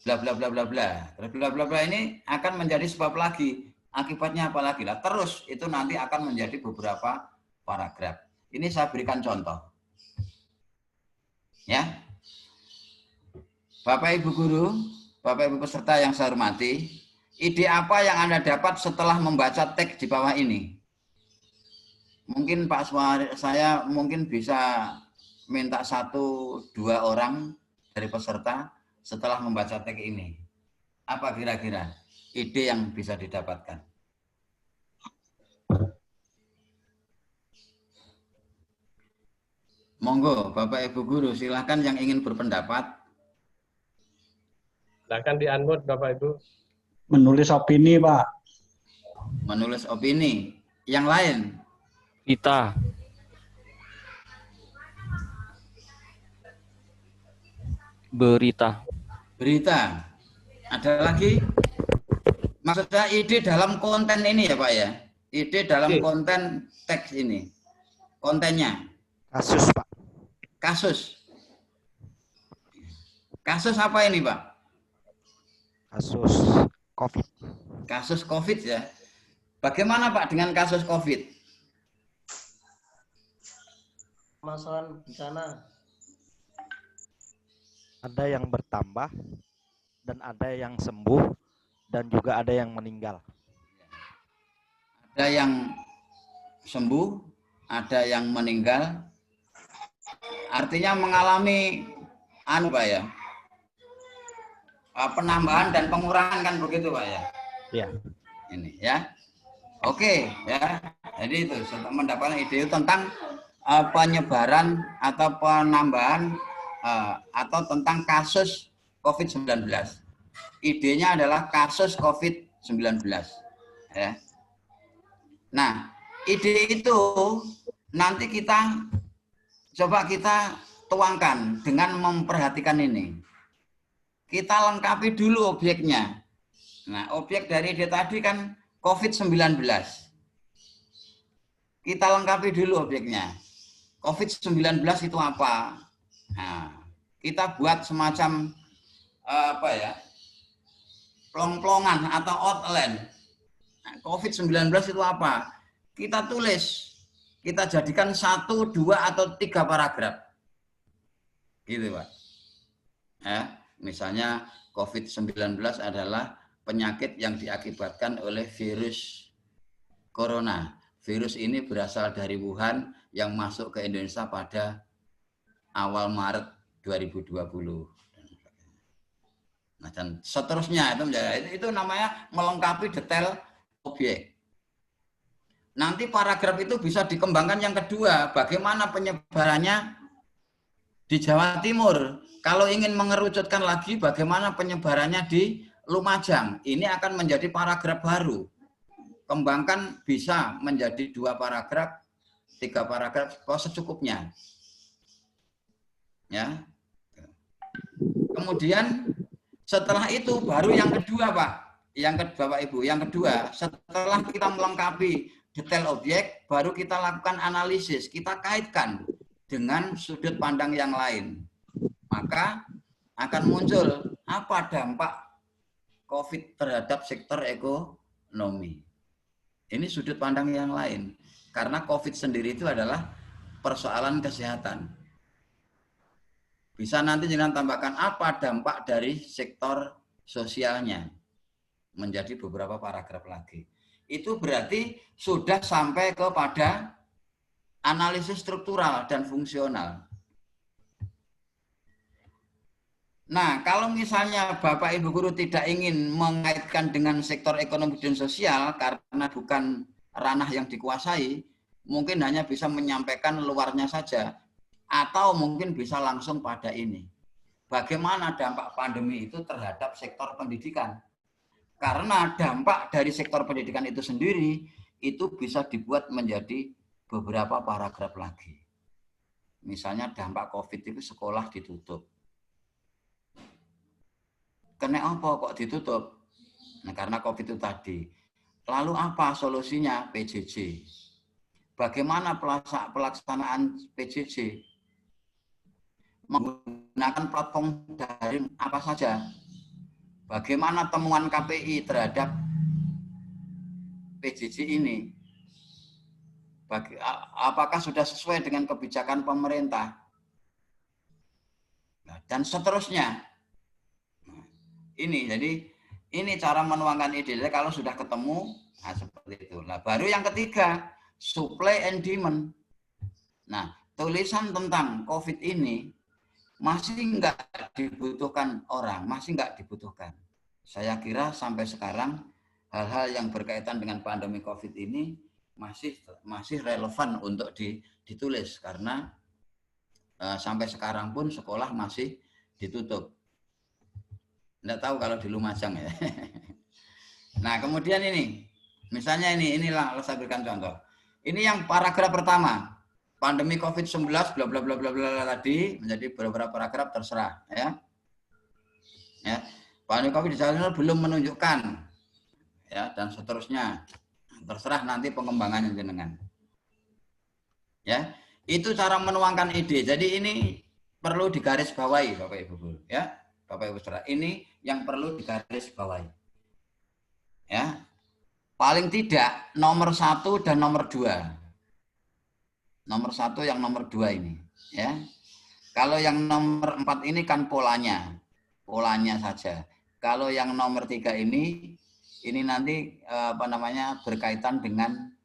Bla bla bla bla bla. Bla bla bla ini akan menjadi sebab lagi. Akibatnya apa lagi lah? Terus itu nanti akan menjadi beberapa paragraf. Ini saya berikan contoh. Ya. Bapak Ibu Guru, Bapak Ibu peserta yang saya hormati, ide apa yang Anda dapat setelah membaca teks di bawah ini? Mungkin Pak Suwari, saya mungkin bisa minta 1-2 orang dari peserta setelah membaca teks ini. Apa kira-kira ide yang bisa didapatkan? Monggo, Bapak Ibu Guru, silahkan yang ingin berpendapat.
Silahkan di-unmute Bapak Ibu.
Menulis opini, Pak.
Menulis opini. Yang lain?
Kita. Berita.
Berita. Ada lagi? Maksudnya ide dalam konten ini ya Pak ya? Ide dalam konten teks ini. Kontennya.
Kasus, Pak.
Kasus. Kasus apa ini Pak?
Kasus COVID.
Kasus COVID ya. Bagaimana Pak dengan kasus COVID?
Masalah bencana.
Ada yang bertambah dan ada yang sembuh dan juga ada yang meninggal.
Ada yang sembuh, ada yang meninggal. Artinya mengalami Pak ya, penambahan dan pengurangan kan begitu Pak ya?
Iya.
Ini ya. Oke ya. Jadi itu mendapatkan ide tentang penyebaran atau penambahan atau tentang kasus COVID-19. Idenya adalah kasus COVID-19 ya. Nah, ide itu nanti kita coba kita tuangkan dengan memperhatikan ini. Kita lengkapi dulu objeknya. Nah, objek dari ide tadi kan COVID-19. Kita lengkapi dulu objeknya. COVID-19 itu apa? Nah, kita buat semacam plong-plongan atau outline. Nah, COVID-19 itu apa? Kita tulis, kita jadikan 1, 2, atau 3 paragraf. Gitu Pak. Ya, misalnya COVID-19 adalah penyakit yang diakibatkan oleh virus corona. Virus ini berasal dari Wuhan yang masuk ke Indonesia pada awal Maret 2020. Nah, dan seterusnya itu namanya melengkapi detail objek. Nanti paragraf itu bisa dikembangkan yang kedua, bagaimana penyebarannya di Jawa Timur. Kalau ingin mengerucutkan lagi bagaimana penyebarannya di Lumajang, ini akan menjadi paragraf baru. Kembangkan bisa menjadi 2 paragraf, 3 paragraf, secukupnya. Ya. Kemudian setelah itu baru yang kedua Pak, Bapak Ibu, yang kedua setelah kita melengkapi detail objek, baru kita lakukan analisis, kita kaitkan dengan sudut pandang yang lain. Maka akan muncul apa dampak COVID terhadap sektor ekonomi. Ini sudut pandang yang lain. Karena COVID sendiri itu adalah persoalan kesehatan. Bisa nanti jangan tambahkan apa dampak dari sektor sosialnya. Menjadi beberapa paragraf lagi. Itu berarti sudah sampai kepada analisis struktural dan fungsional. Nah, kalau misalnya Bapak Ibu Guru tidak ingin mengaitkan dengan sektor ekonomi dan sosial karena bukan ranah yang dikuasai, mungkin hanya bisa menyampaikan luarnya saja, atau mungkin bisa langsung pada ini. Bagaimana dampak pandemi itu terhadap sektor pendidikan? Karena dampak dari sektor pendidikan itu sendiri, itu bisa dibuat menjadi beberapa paragraf lagi. Misalnya dampak COVID itu sekolah ditutup. Kena apa kok ditutup? Nah, karena COVID itu tadi. Lalu apa solusinya? PJJ. Bagaimana pelaksanaan PJJ? Menggunakan platform daring apa saja? Bagaimana temuan KPI terhadap PJJ ini? Apakah sudah sesuai dengan kebijakan pemerintah? Dan seterusnya. Ini cara menuangkan ide. Jadi kalau sudah ketemu, nah seperti itu. Nah, baru yang ketiga, supply and demand. Nah, tulisan tentang COVID ini masih nggak dibutuhkan orang, masih nggak dibutuhkan. Saya kira sampai sekarang hal-hal yang berkaitan dengan pandemi COVID ini masih relevan untuk ditulis karena sampai sekarang pun sekolah masih ditutup. Nggak tahu kalau di Lumajang ya. Nah, kemudian ini, misalnya inilah saya berikan contoh. Ini yang paragraf pertama, pandemi COVID-19 bla bla bla bla bla tadi menjadi beberapa paragraf terserah ya. Ya, pandemi COVID di Jawa Timur belum menunjukkan ya dan seterusnya. Terserah nanti pengembangannya jenengan. Ya, itu cara menuangkan ide. Jadi ini perlu digarisbawahi Bapak Ibu Guru ya. Bapak Ibu Saudara, ini yang perlu digarisbawahi. Ya. paling tidak nomor 1 dan nomor 2. Nomor 1 yang nomor 2 ini, ya. Kalau yang nomor 4 ini kan polanya saja. Kalau yang nomor 3 ini nanti berkaitan dengan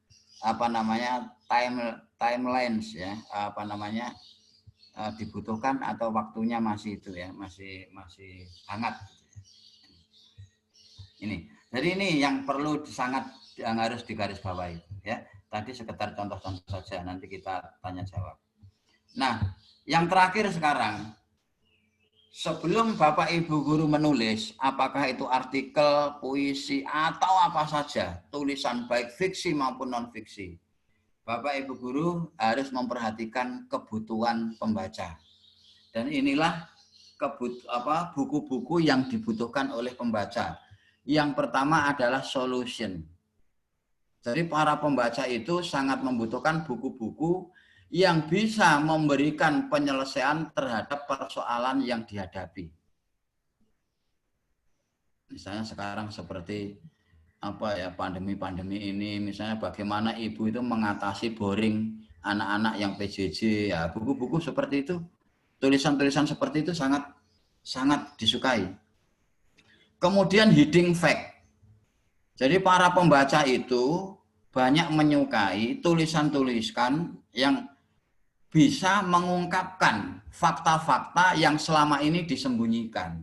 timelines ya, dibutuhkan atau waktunya masih itu ya, masih hangat. Ini. Jadi ini yang perlu yang harus digarisbawahi ya. Tadi sekedar contoh-contoh saja, nanti kita tanya jawab. Nah, yang terakhir sekarang, sebelum Bapak Ibu guru menulis, apakah itu artikel, puisi, atau apa saja, tulisan baik fiksi maupun non-fiksi, Bapak Ibu guru harus memperhatikan kebutuhan pembaca. Dan inilah buku-buku yang dibutuhkan oleh pembaca. Yang pertama adalah solution. Jadi para pembaca itu sangat membutuhkan buku-buku yang bisa memberikan penyelesaian terhadap persoalan yang dihadapi. Misalnya sekarang seperti pandemi ini, misalnya bagaimana ibu itu mengatasi boring anak-anak yang PJJ, ya buku-buku seperti itu, tulisan-tulisan seperti itu sangat disukai. Kemudian hidden fact. Jadi para pembaca itu banyak menyukai tulisan-tulisan yang bisa mengungkapkan fakta-fakta yang selama ini disembunyikan.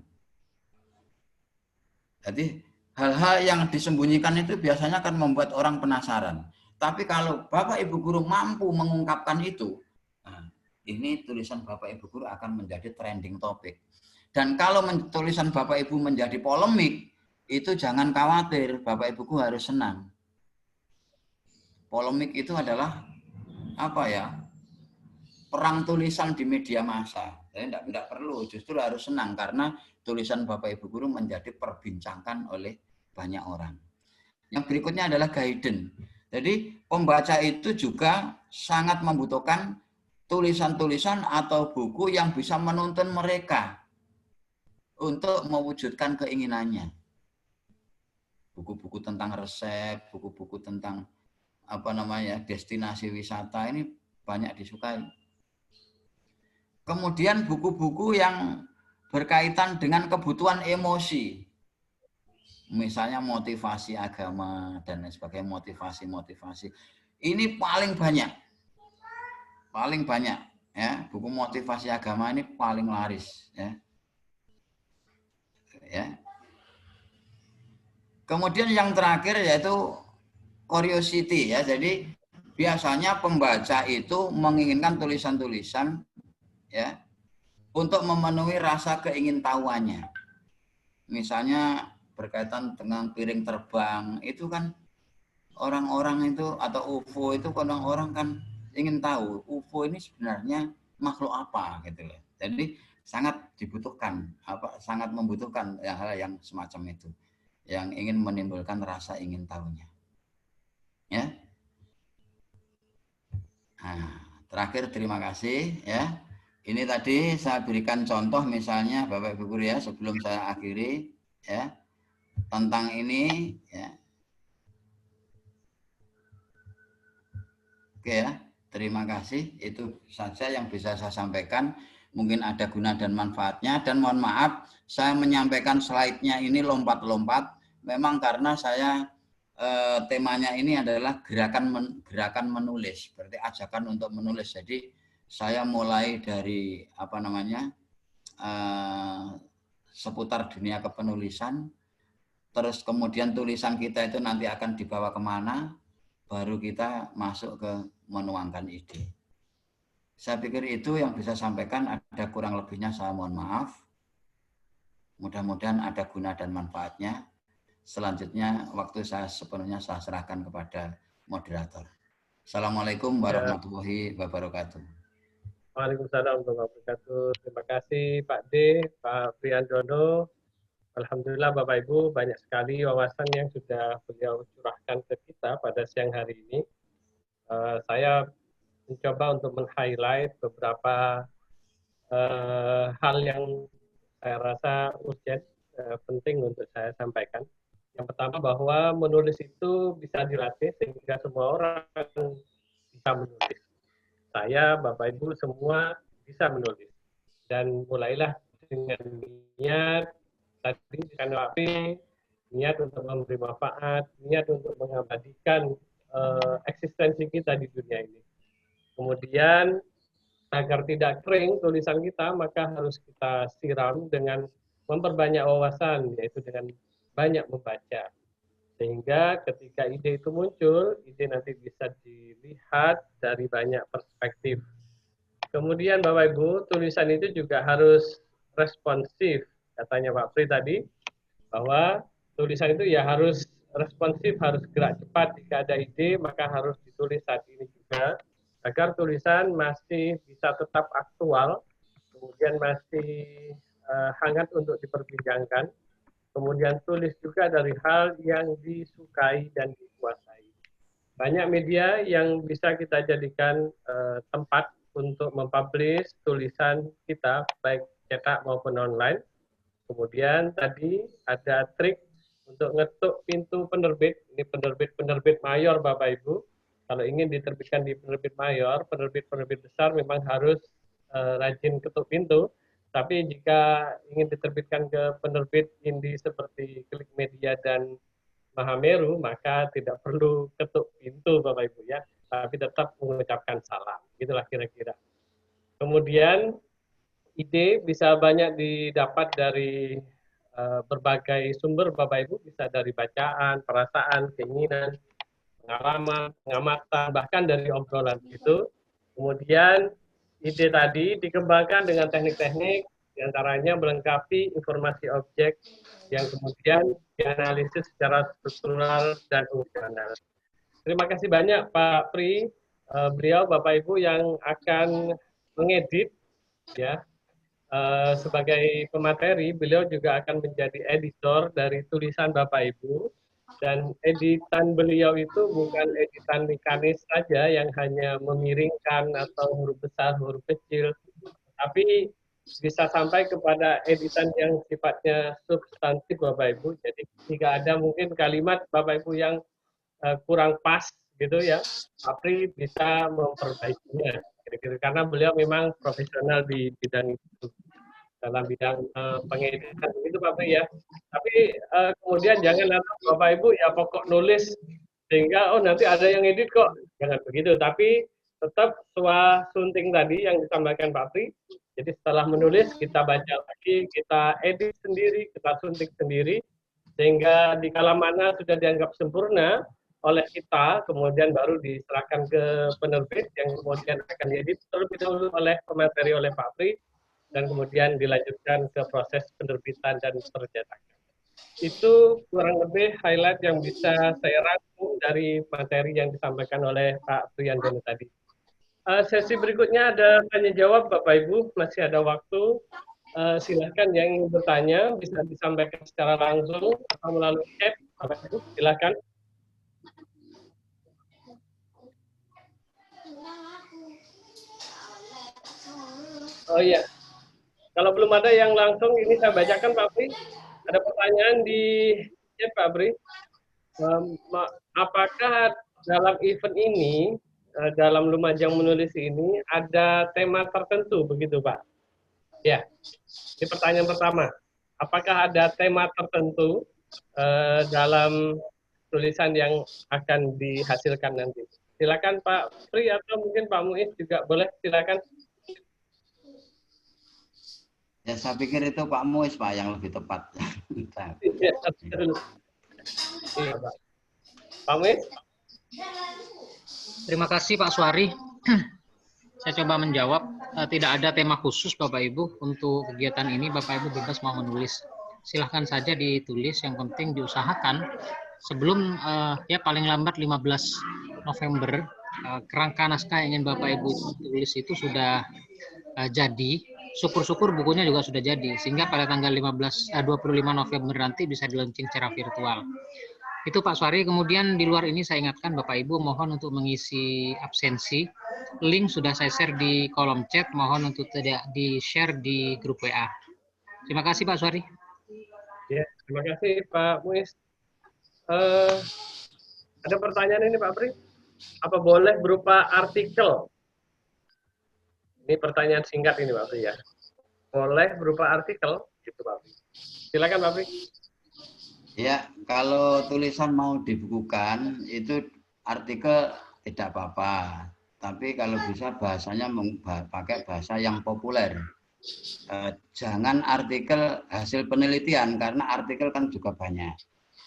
Jadi hal-hal yang disembunyikan itu biasanya akan membuat orang penasaran. Tapi kalau Bapak Ibu guru mampu mengungkapkan itu, nah, ini tulisan Bapak Ibu guru akan menjadi trending topik. Dan kalau tulisan Bapak Ibu menjadi polemik, itu jangan khawatir, Bapak Ibu guru harus senang. Polemik itu adalah perang tulisan di media massa. Jadi tidak perlu, justru harus senang karena tulisan Bapak Ibu guru menjadi perbincangan oleh banyak orang. Yang berikutnya adalah guidance. Jadi pembaca itu juga sangat membutuhkan tulisan-tulisan atau buku yang bisa menuntun mereka untuk mewujudkan keinginannya. Buku-buku tentang resep, buku-buku tentang destinasi wisata ini banyak disukai. Kemudian buku-buku yang berkaitan dengan kebutuhan emosi. Misalnya motivasi agama dan lain sebagainya, motivasi. Ini paling banyak. Paling banyak ya, buku motivasi agama ini paling laris ya. Ya. Kemudian yang terakhir yaitu curiosity ya. Jadi biasanya pembaca itu menginginkan tulisan-tulisan ya untuk memenuhi rasa keingintahuannya. Misalnya berkaitan dengan piring terbang, itu kan orang-orang itu atau UFO itu orang-orang kan ingin tahu UFO ini sebenarnya makhluk apa gitu loh. Jadi sangat dibutuhkan sangat membutuhkan hal yang semacam itu yang ingin menimbulkan rasa ingin tahunya. Ya. Nah, terakhir terima kasih ya. Ini tadi saya berikan contoh misalnya Bapak Ibu guru ya sebelum saya akhiri ya tentang ini ya. Oke ya, terima kasih. Itu saja yang bisa saya sampaikan. Mungkin ada guna dan manfaatnya dan mohon maaf saya menyampaikan slide-nya ini lompat-lompat. Memang karena saya temanya ini adalah gerakan menulis, berarti ajakan untuk menulis. Jadi saya mulai dari seputar dunia kepenulisan, terus kemudian tulisan kita itu nanti akan dibawa kemana, baru kita masuk ke menuangkan ide. Saya pikir itu yang bisa sampaikan, ada kurang lebihnya saya mohon maaf. Mudah-mudahan ada guna dan manfaatnya. Selanjutnya waktu saya sepenuhnya saya serahkan kepada moderator. Assalamualaikum warahmatullahi wabarakatuh.
Waalaikumsalam warahmatullahi wabarakatuh. Terima kasih Pak D, Pak Priandono. Alhamdulillah Bapak Ibu banyak sekali wawasan yang sudah beliau curahkan ke kita pada siang hari ini. Saya mencoba untuk men-highlight beberapa hal yang saya rasa urgent, penting untuk saya sampaikan. Yang pertama bahwa menulis itu bisa dilatih sehingga semua orang bisa menulis. Saya, Bapak Ibu semua bisa menulis. Dan mulailah dengan niat tadi kan niat untuk memberi manfaat, niat untuk mengabadikan eksistensi kita di dunia ini. Kemudian agar tidak kering tulisan kita, maka harus kita siram dengan memperbanyak wawasan, yaitu dengan banyak membaca. Sehingga ketika ide itu muncul, ide nanti bisa dilihat dari banyak perspektif. Kemudian Bapak Ibu, tulisan itu juga harus responsif. Katanya Pak Pri tadi, bahwa tulisan itu ya harus responsif, harus gerak cepat. Jika ada ide, maka harus ditulis saat ini juga, agar tulisan masih bisa tetap aktual, kemudian masih hangat untuk diperbincangkan. Kemudian tulis juga dari hal yang disukai dan dikuasai. Banyak media yang bisa kita jadikan tempat untuk mempublish tulisan kita, baik cetak maupun online. Kemudian tadi ada trik untuk ngetuk pintu penerbit. Ini penerbit mayor Bapak Ibu. Kalau ingin diterbitkan di penerbit mayor, penerbit besar memang harus rajin ketuk pintu. Tapi jika ingin diterbitkan ke penerbit indie seperti Klik Media dan Mahameru, maka tidak perlu ketuk pintu Bapak Ibu ya, tapi tetap mengucapkan salam. Itulah kira-kira. Kemudian ide bisa banyak didapat dari berbagai sumber Bapak Ibu, bisa dari bacaan, perasaan, keinginan, pengalaman, pengamatan, bahkan dari obrolan itu. Kemudian ide tadi dikembangkan dengan teknik-teknik, diantaranya melengkapi informasi objek yang kemudian dianalisis secara struktural dan fungsional. Terima kasih banyak Pak Pri, beliau Bapak Ibu yang akan mengedit ya. Sebagai pemateri, beliau juga akan menjadi editor dari tulisan Bapak Ibu. Dan editan beliau itu bukan editan mekanis saja yang hanya memiringkan atau huruf besar, huruf kecil, tapi bisa sampai kepada editan yang sifatnya substantif Bapak Ibu. Jadi jika ada mungkin kalimat Bapak Ibu yang kurang pas gitu ya, Apri bisa memperbaikinya. Kira-kira karena beliau memang profesional di bidang itu, dalam bidang pengeditan itu Bapak ya. Tapi kemudian jangan nanti Bapak Ibu ya pokok nulis sehingga oh nanti ada yang edit kok. Jangan begitu, tapi tetap sunting tadi yang disampaikan Pak Pri. Jadi setelah menulis kita baca lagi, kita edit sendiri, kita suntik sendiri sehingga di kala mana sudah dianggap sempurna oleh kita, kemudian baru diserahkan ke penerbit yang kemudian akan diedit terlebih dahulu oleh pemateri oleh Pak Pri, dan kemudian dilanjutkan ke proses penerbitan dan percetakan. Itu kurang lebih highlight yang bisa saya rangkum dari materi yang disampaikan oleh Pak Priyandono tadi. Sesi berikutnya ada tanya jawab Bapak Ibu, masih ada waktu. Silakan yang ingin bertanya bisa disampaikan secara langsung atau melalui chat. Bapak Ibu, silakan. Oh iya. Kalau belum ada yang langsung, ini saya bacakan Pak Pri. Ada pertanyaan di chat Pak Pri. Apakah dalam event ini, dalam Lumajang Menulis ini, ada tema tertentu begitu Pak? Ya, ini pertanyaan pertama. Apakah ada tema tertentu dalam tulisan yang akan dihasilkan nanti? Silakan Pak Pri atau mungkin Pak Muiz juga boleh, silakan.
Ya, saya pikir itu Pak Muiz Pak yang lebih tepat.
Iya, Pak. Pak Muiz?
Terima kasih Pak Suari. Saya coba menjawab. Tidak ada tema khusus Bapak Ibu untuk kegiatan ini. Bapak Ibu bebas mau menulis. Silahkan saja ditulis. Yang penting diusahakan sebelum ya paling lambat 15 November kerangka naskah yang ingin Bapak Ibu tulis itu sudah jadi. Syukur-syukur bukunya juga sudah jadi, sehingga pada tanggal 25 November nanti bisa di-launching secara virtual. Itu Pak Suari. Kemudian di luar ini saya ingatkan Bapak Ibu mohon untuk mengisi absensi. Link sudah saya share di kolom chat, mohon untuk tidak di-share di grup WA. Terima kasih Pak Suari.
Ya, terima kasih Pak Muiz. Ada pertanyaan ini Pak Pri, apa boleh berupa artikel? Ini pertanyaan singkat ini Pak Pri ya. Boleh berupa artikel, gitu Pak Pri. Silakan Pak Pri.
Ya, kalau tulisan mau dibukukan itu artikel tidak apa-apa. Tapi kalau bisa bahasanya pakai bahasa yang populer. Jangan artikel hasil penelitian, karena artikel kan juga banyak.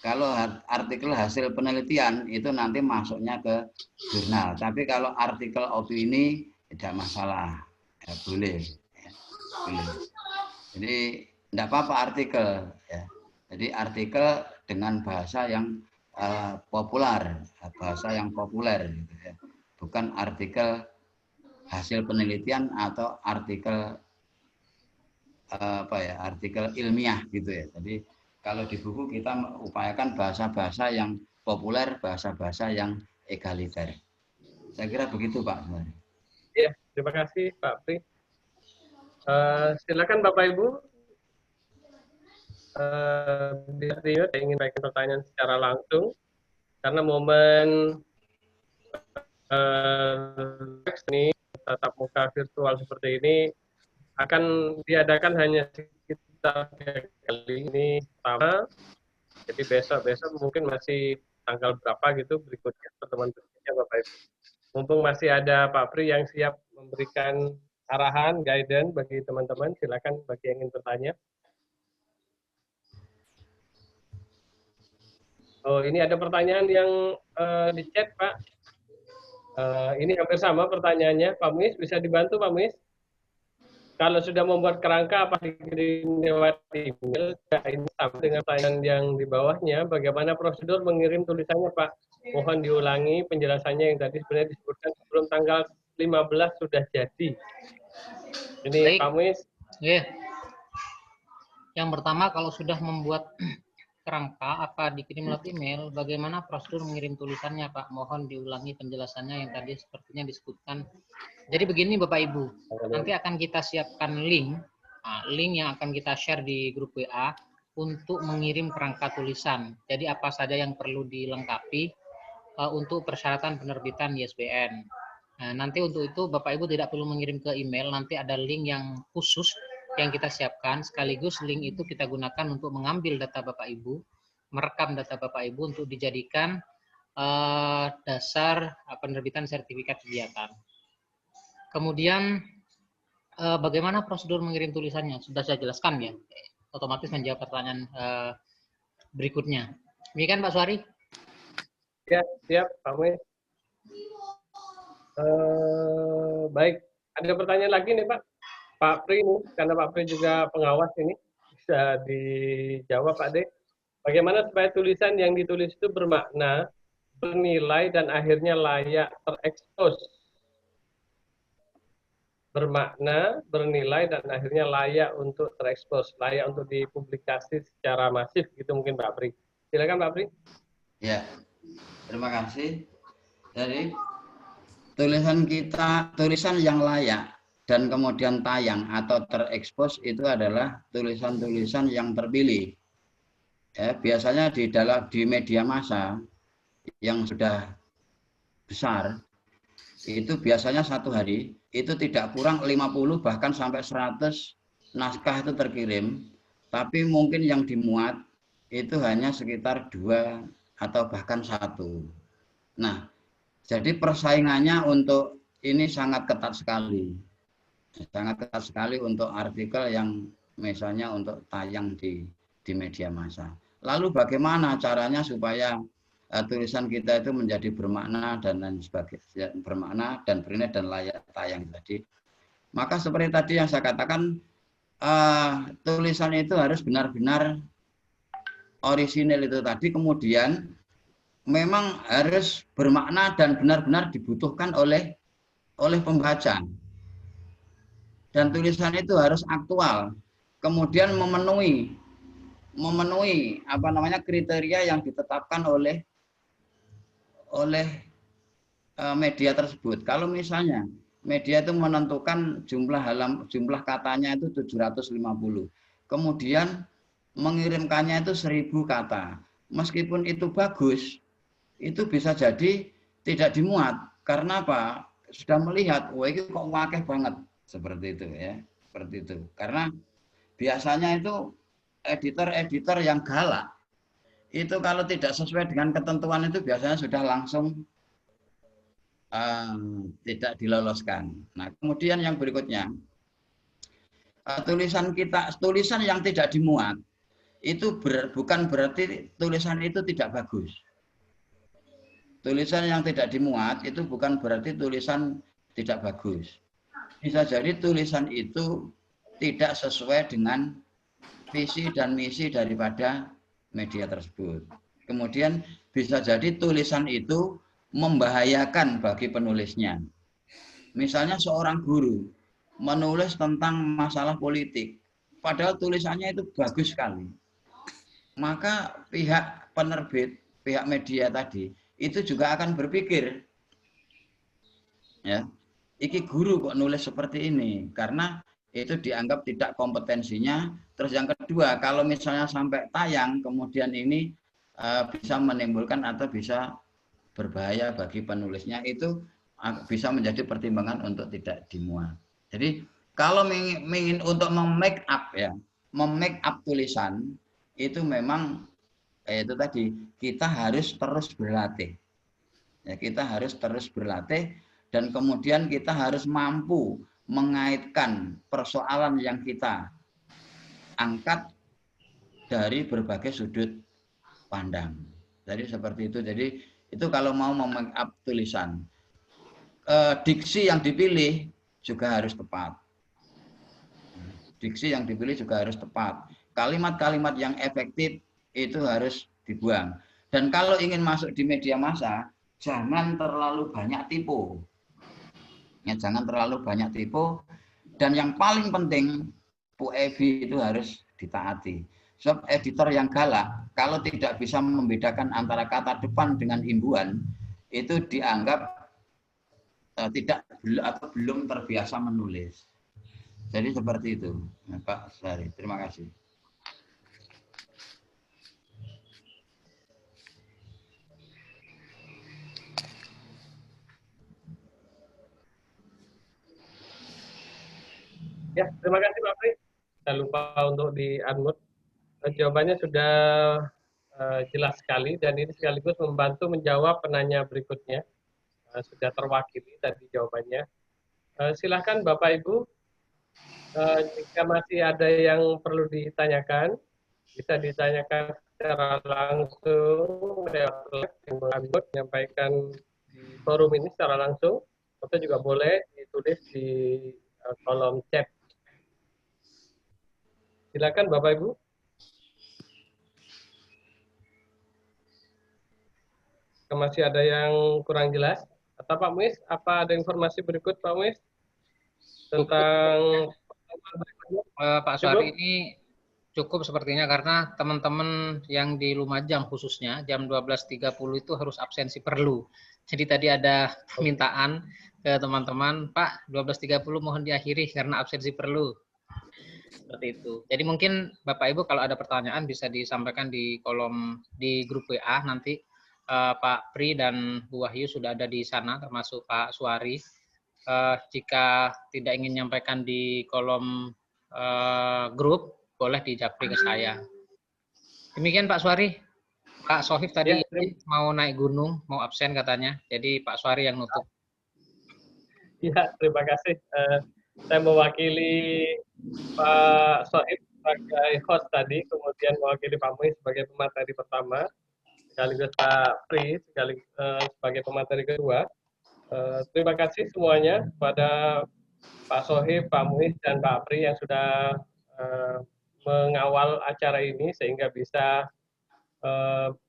Kalau artikel hasil penelitian itu nanti masuknya ke jurnal. Tapi kalau artikel opini tidak masalah, ya, boleh. Ya, boleh. Jadi tidak apa-apa artikel. Ya. Jadi artikel dengan bahasa yang populer, bahasa yang populer, gitu ya. Bukan artikel hasil penelitian atau artikel artikel ilmiah gitu ya. Jadi kalau di buku kita upayakan bahasa-bahasa yang populer, bahasa-bahasa yang egaliter. Saya kira begitu Pak.
Ya, terima kasih Pak Pri. Silakan Bapak Ibu. Saya ingin berikan pertanyaan secara langsung karena momen ini tatap muka virtual seperti ini akan diadakan hanya sekitar kali ini pertama. Jadi besok mungkin masih tanggal berapa gitu berikutnya, pertemuan berikutnya Bapak Ibu. Mumpung masih ada Pak Pri yang siap memberikan arahan, guidance bagi teman-teman, silakan bagi yang ingin bertanya. Oh, ini ada pertanyaan yang di chat Pak. Ini hampir sama pertanyaannya. Pak Muiz, bisa dibantu Pak Muiz? Kalau sudah membuat kerangka apa dikirim lewat email, ya ini sama dengan pertanyaan yang di bawahnya. Bagaimana prosedur mengirim tulisannya Pak? Mohon diulangi penjelasannya yang tadi sebenarnya disebutkan sebelum tanggal 15 sudah jadi. Ini baik. Pak Muiz.
Yeah. Yang pertama, kalau sudah membuat kerangka apa dikirim lewat email, bagaimana prosedur mengirim tulisannya Pak? Mohon diulangi penjelasannya yang tadi sepertinya disebutkan. Jadi begini Bapak Ibu, nanti akan kita siapkan link yang akan kita share di grup WA untuk mengirim kerangka tulisan. Jadi apa saja yang perlu dilengkapi untuk persyaratan penerbitan ISBN. Nah, nanti untuk itu Bapak Ibu tidak perlu mengirim ke email, nanti ada link yang khusus yang kita siapkan, sekaligus link itu kita gunakan untuk mengambil data Bapak Ibu, merekam data Bapak Ibu untuk dijadikan dasar penerbitan sertifikat kegiatan. Kemudian bagaimana prosedur mengirim tulisannya? Sudah saya jelaskan ya, otomatis menjawab pertanyaan berikutnya. Demikian Pak Suhari?
Ya, siap Pak Muiz. Baik, ada pertanyaan lagi nih Pak. Pak Pri, karena Pak Pri juga pengawas ini, bisa dijawab Pak D. Bagaimana supaya tulisan yang ditulis itu bermakna, bernilai, dan akhirnya layak terekspos? Bermakna, bernilai, dan akhirnya layak untuk terekspos, layak untuk dipublikasi secara masif, gitu mungkin Pak Pri. Silakan Pak Pri.
Ya, terima kasih. Jadi tulisan kita, tulisan yang layak dan kemudian tayang atau terekspos itu adalah tulisan-tulisan yang terpilih. Ya, biasanya di media massa yang sudah besar itu biasanya satu hari itu tidak kurang 50 bahkan sampai 100 naskah itu terkirim, tapi mungkin yang dimuat itu hanya sekitar 2 atau bahkan 1. Nah, jadi persaingannya untuk ini sangat ketat sekali. Sangat ketat sekali untuk artikel yang misalnya untuk tayang di media massa. Lalu bagaimana caranya supaya tulisan kita itu menjadi bermakna dan lain sebagainya, bermakna dan bernilai dan layak tayang tadi. Maka seperti tadi yang saya katakan, tulisan itu harus benar-benar orisinil itu tadi, kemudian memang harus bermakna dan benar-benar dibutuhkan oleh pembaca. Dan tulisan itu harus aktual, kemudian memenuhi kriteria yang ditetapkan oleh media tersebut. Kalau misalnya media itu menentukan jumlah katanya itu 750, kemudian mengirimkannya itu 1000 kata, meskipun itu bagus, itu bisa jadi tidak dimuat. Karena apa? Sudah melihat, wah ini kok wakeh banget. Seperti itu ya. Seperti itu. Karena biasanya itu editor-editor yang galak, itu kalau tidak sesuai dengan ketentuan itu biasanya sudah langsung tidak diloloskan. Nah, kemudian yang berikutnya, tulisan yang tidak dimuat, itu bukan berarti tulisan itu tidak bagus. Tulisan yang tidak dimuat itu bukan berarti tulisan tidak bagus. Bisa jadi tulisan itu tidak sesuai dengan visi dan misi daripada media tersebut. Kemudian bisa jadi tulisan itu membahayakan bagi penulisnya. Misalnya seorang guru menulis tentang masalah politik, padahal tulisannya itu bagus sekali. Maka pihak penerbit, pihak media tadi, itu juga akan berpikir, ya, iki guru kok nulis seperti ini, karena itu dianggap tidak kompetensinya. Terus yang kedua, kalau misalnya sampai tayang, kemudian ini bisa menimbulkan atau bisa berbahaya bagi penulisnya, itu bisa menjadi pertimbangan untuk tidak dimuat. Jadi kalau ingin untuk memake up ya, memake up tulisan itu memang itu tadi kita harus terus berlatih. Ya, kita harus terus berlatih dan kemudian kita harus mampu mengaitkan persoalan yang kita angkat dari berbagai sudut pandang. Jadi seperti itu. Jadi itu kalau mau memake up tulisan, diksi yang dipilih juga harus tepat. Diksi yang dipilih juga harus tepat. Kalimat-kalimat yang efektif itu harus dibuang. Dan kalau ingin masuk di media massa, jangan terlalu banyak tipu. Ya, jangan terlalu banyak tipu. Dan yang paling penting, PUEB itu harus ditaati. Sebab editor yang galak, kalau tidak bisa membedakan antara kata depan dengan imbuhan, itu dianggap tidak atau belum terbiasa menulis. Jadi seperti itu, Pak Sari. Terima kasih.
Ya, terima kasih Pak Pri. Saya lupa untuk di-unmute. Jawabannya sudah jelas sekali dan ini sekaligus membantu menjawab penanya berikutnya. Sudah terwakili tadi jawabannya. Silakan Bapak Ibu, jika masih ada yang perlu ditanyakan, bisa ditanyakan secara langsung menyampaikan di forum ini secara langsung, atau juga boleh ditulis di kolom chat. Silakan Bapak Ibu. Masih ada yang kurang jelas? Atau Pak Muiz, apa ada informasi berikut Pak Muiz tentang
Pak Suari ini cukup sepertinya karena teman-teman yang di Lumajang khususnya jam 12.30 itu harus absensi perlu. Jadi tadi ada permintaan ke teman-teman, Pak 12.30 mohon diakhiri karena absensi perlu. Seperti itu. Jadi mungkin Bapak Ibu kalau ada pertanyaan bisa disampaikan di kolom di grup WA nanti. Pak Pri dan Bu Wahyu sudah ada di sana, termasuk Pak Suari. Jika tidak ingin menyampaikan di kolom grup, boleh dijapri ke saya. Demikian Pak Suari. Pak Sohib tadi mau naik gunung, mau absen katanya. Jadi Pak Suari yang nutup.
Ya, terima kasih. Saya mewakili Pak Sohib sebagai host tadi, kemudian mewakili Pak Muiz sebagai pemateri pertama, sekaligus Pak Pri sebagai pemateri kedua. Terima kasih semuanya kepada Pak Sohib, Pak Muiz, dan Pak Pri yang sudah mengawal acara ini sehingga bisa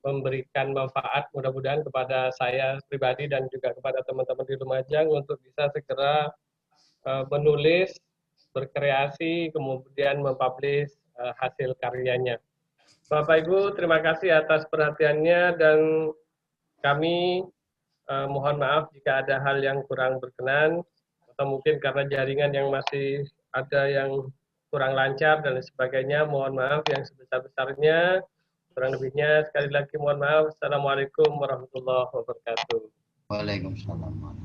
memberikan manfaat mudah-mudahan kepada saya pribadi dan juga kepada teman-teman di Lumajang untuk bisa segera menulis, berkreasi, kemudian mempublish hasil karyanya. Bapak Ibu, terima kasih atas perhatiannya dan kami mohon maaf jika ada hal yang kurang berkenan atau mungkin karena jaringan yang masih ada yang kurang lancar dan sebagainya. Mohon maaf yang sebesar-besarnya. Kurang lebihnya sekali lagi mohon maaf. Assalamualaikum warahmatullahi wabarakatuh.
Waalaikumsalam.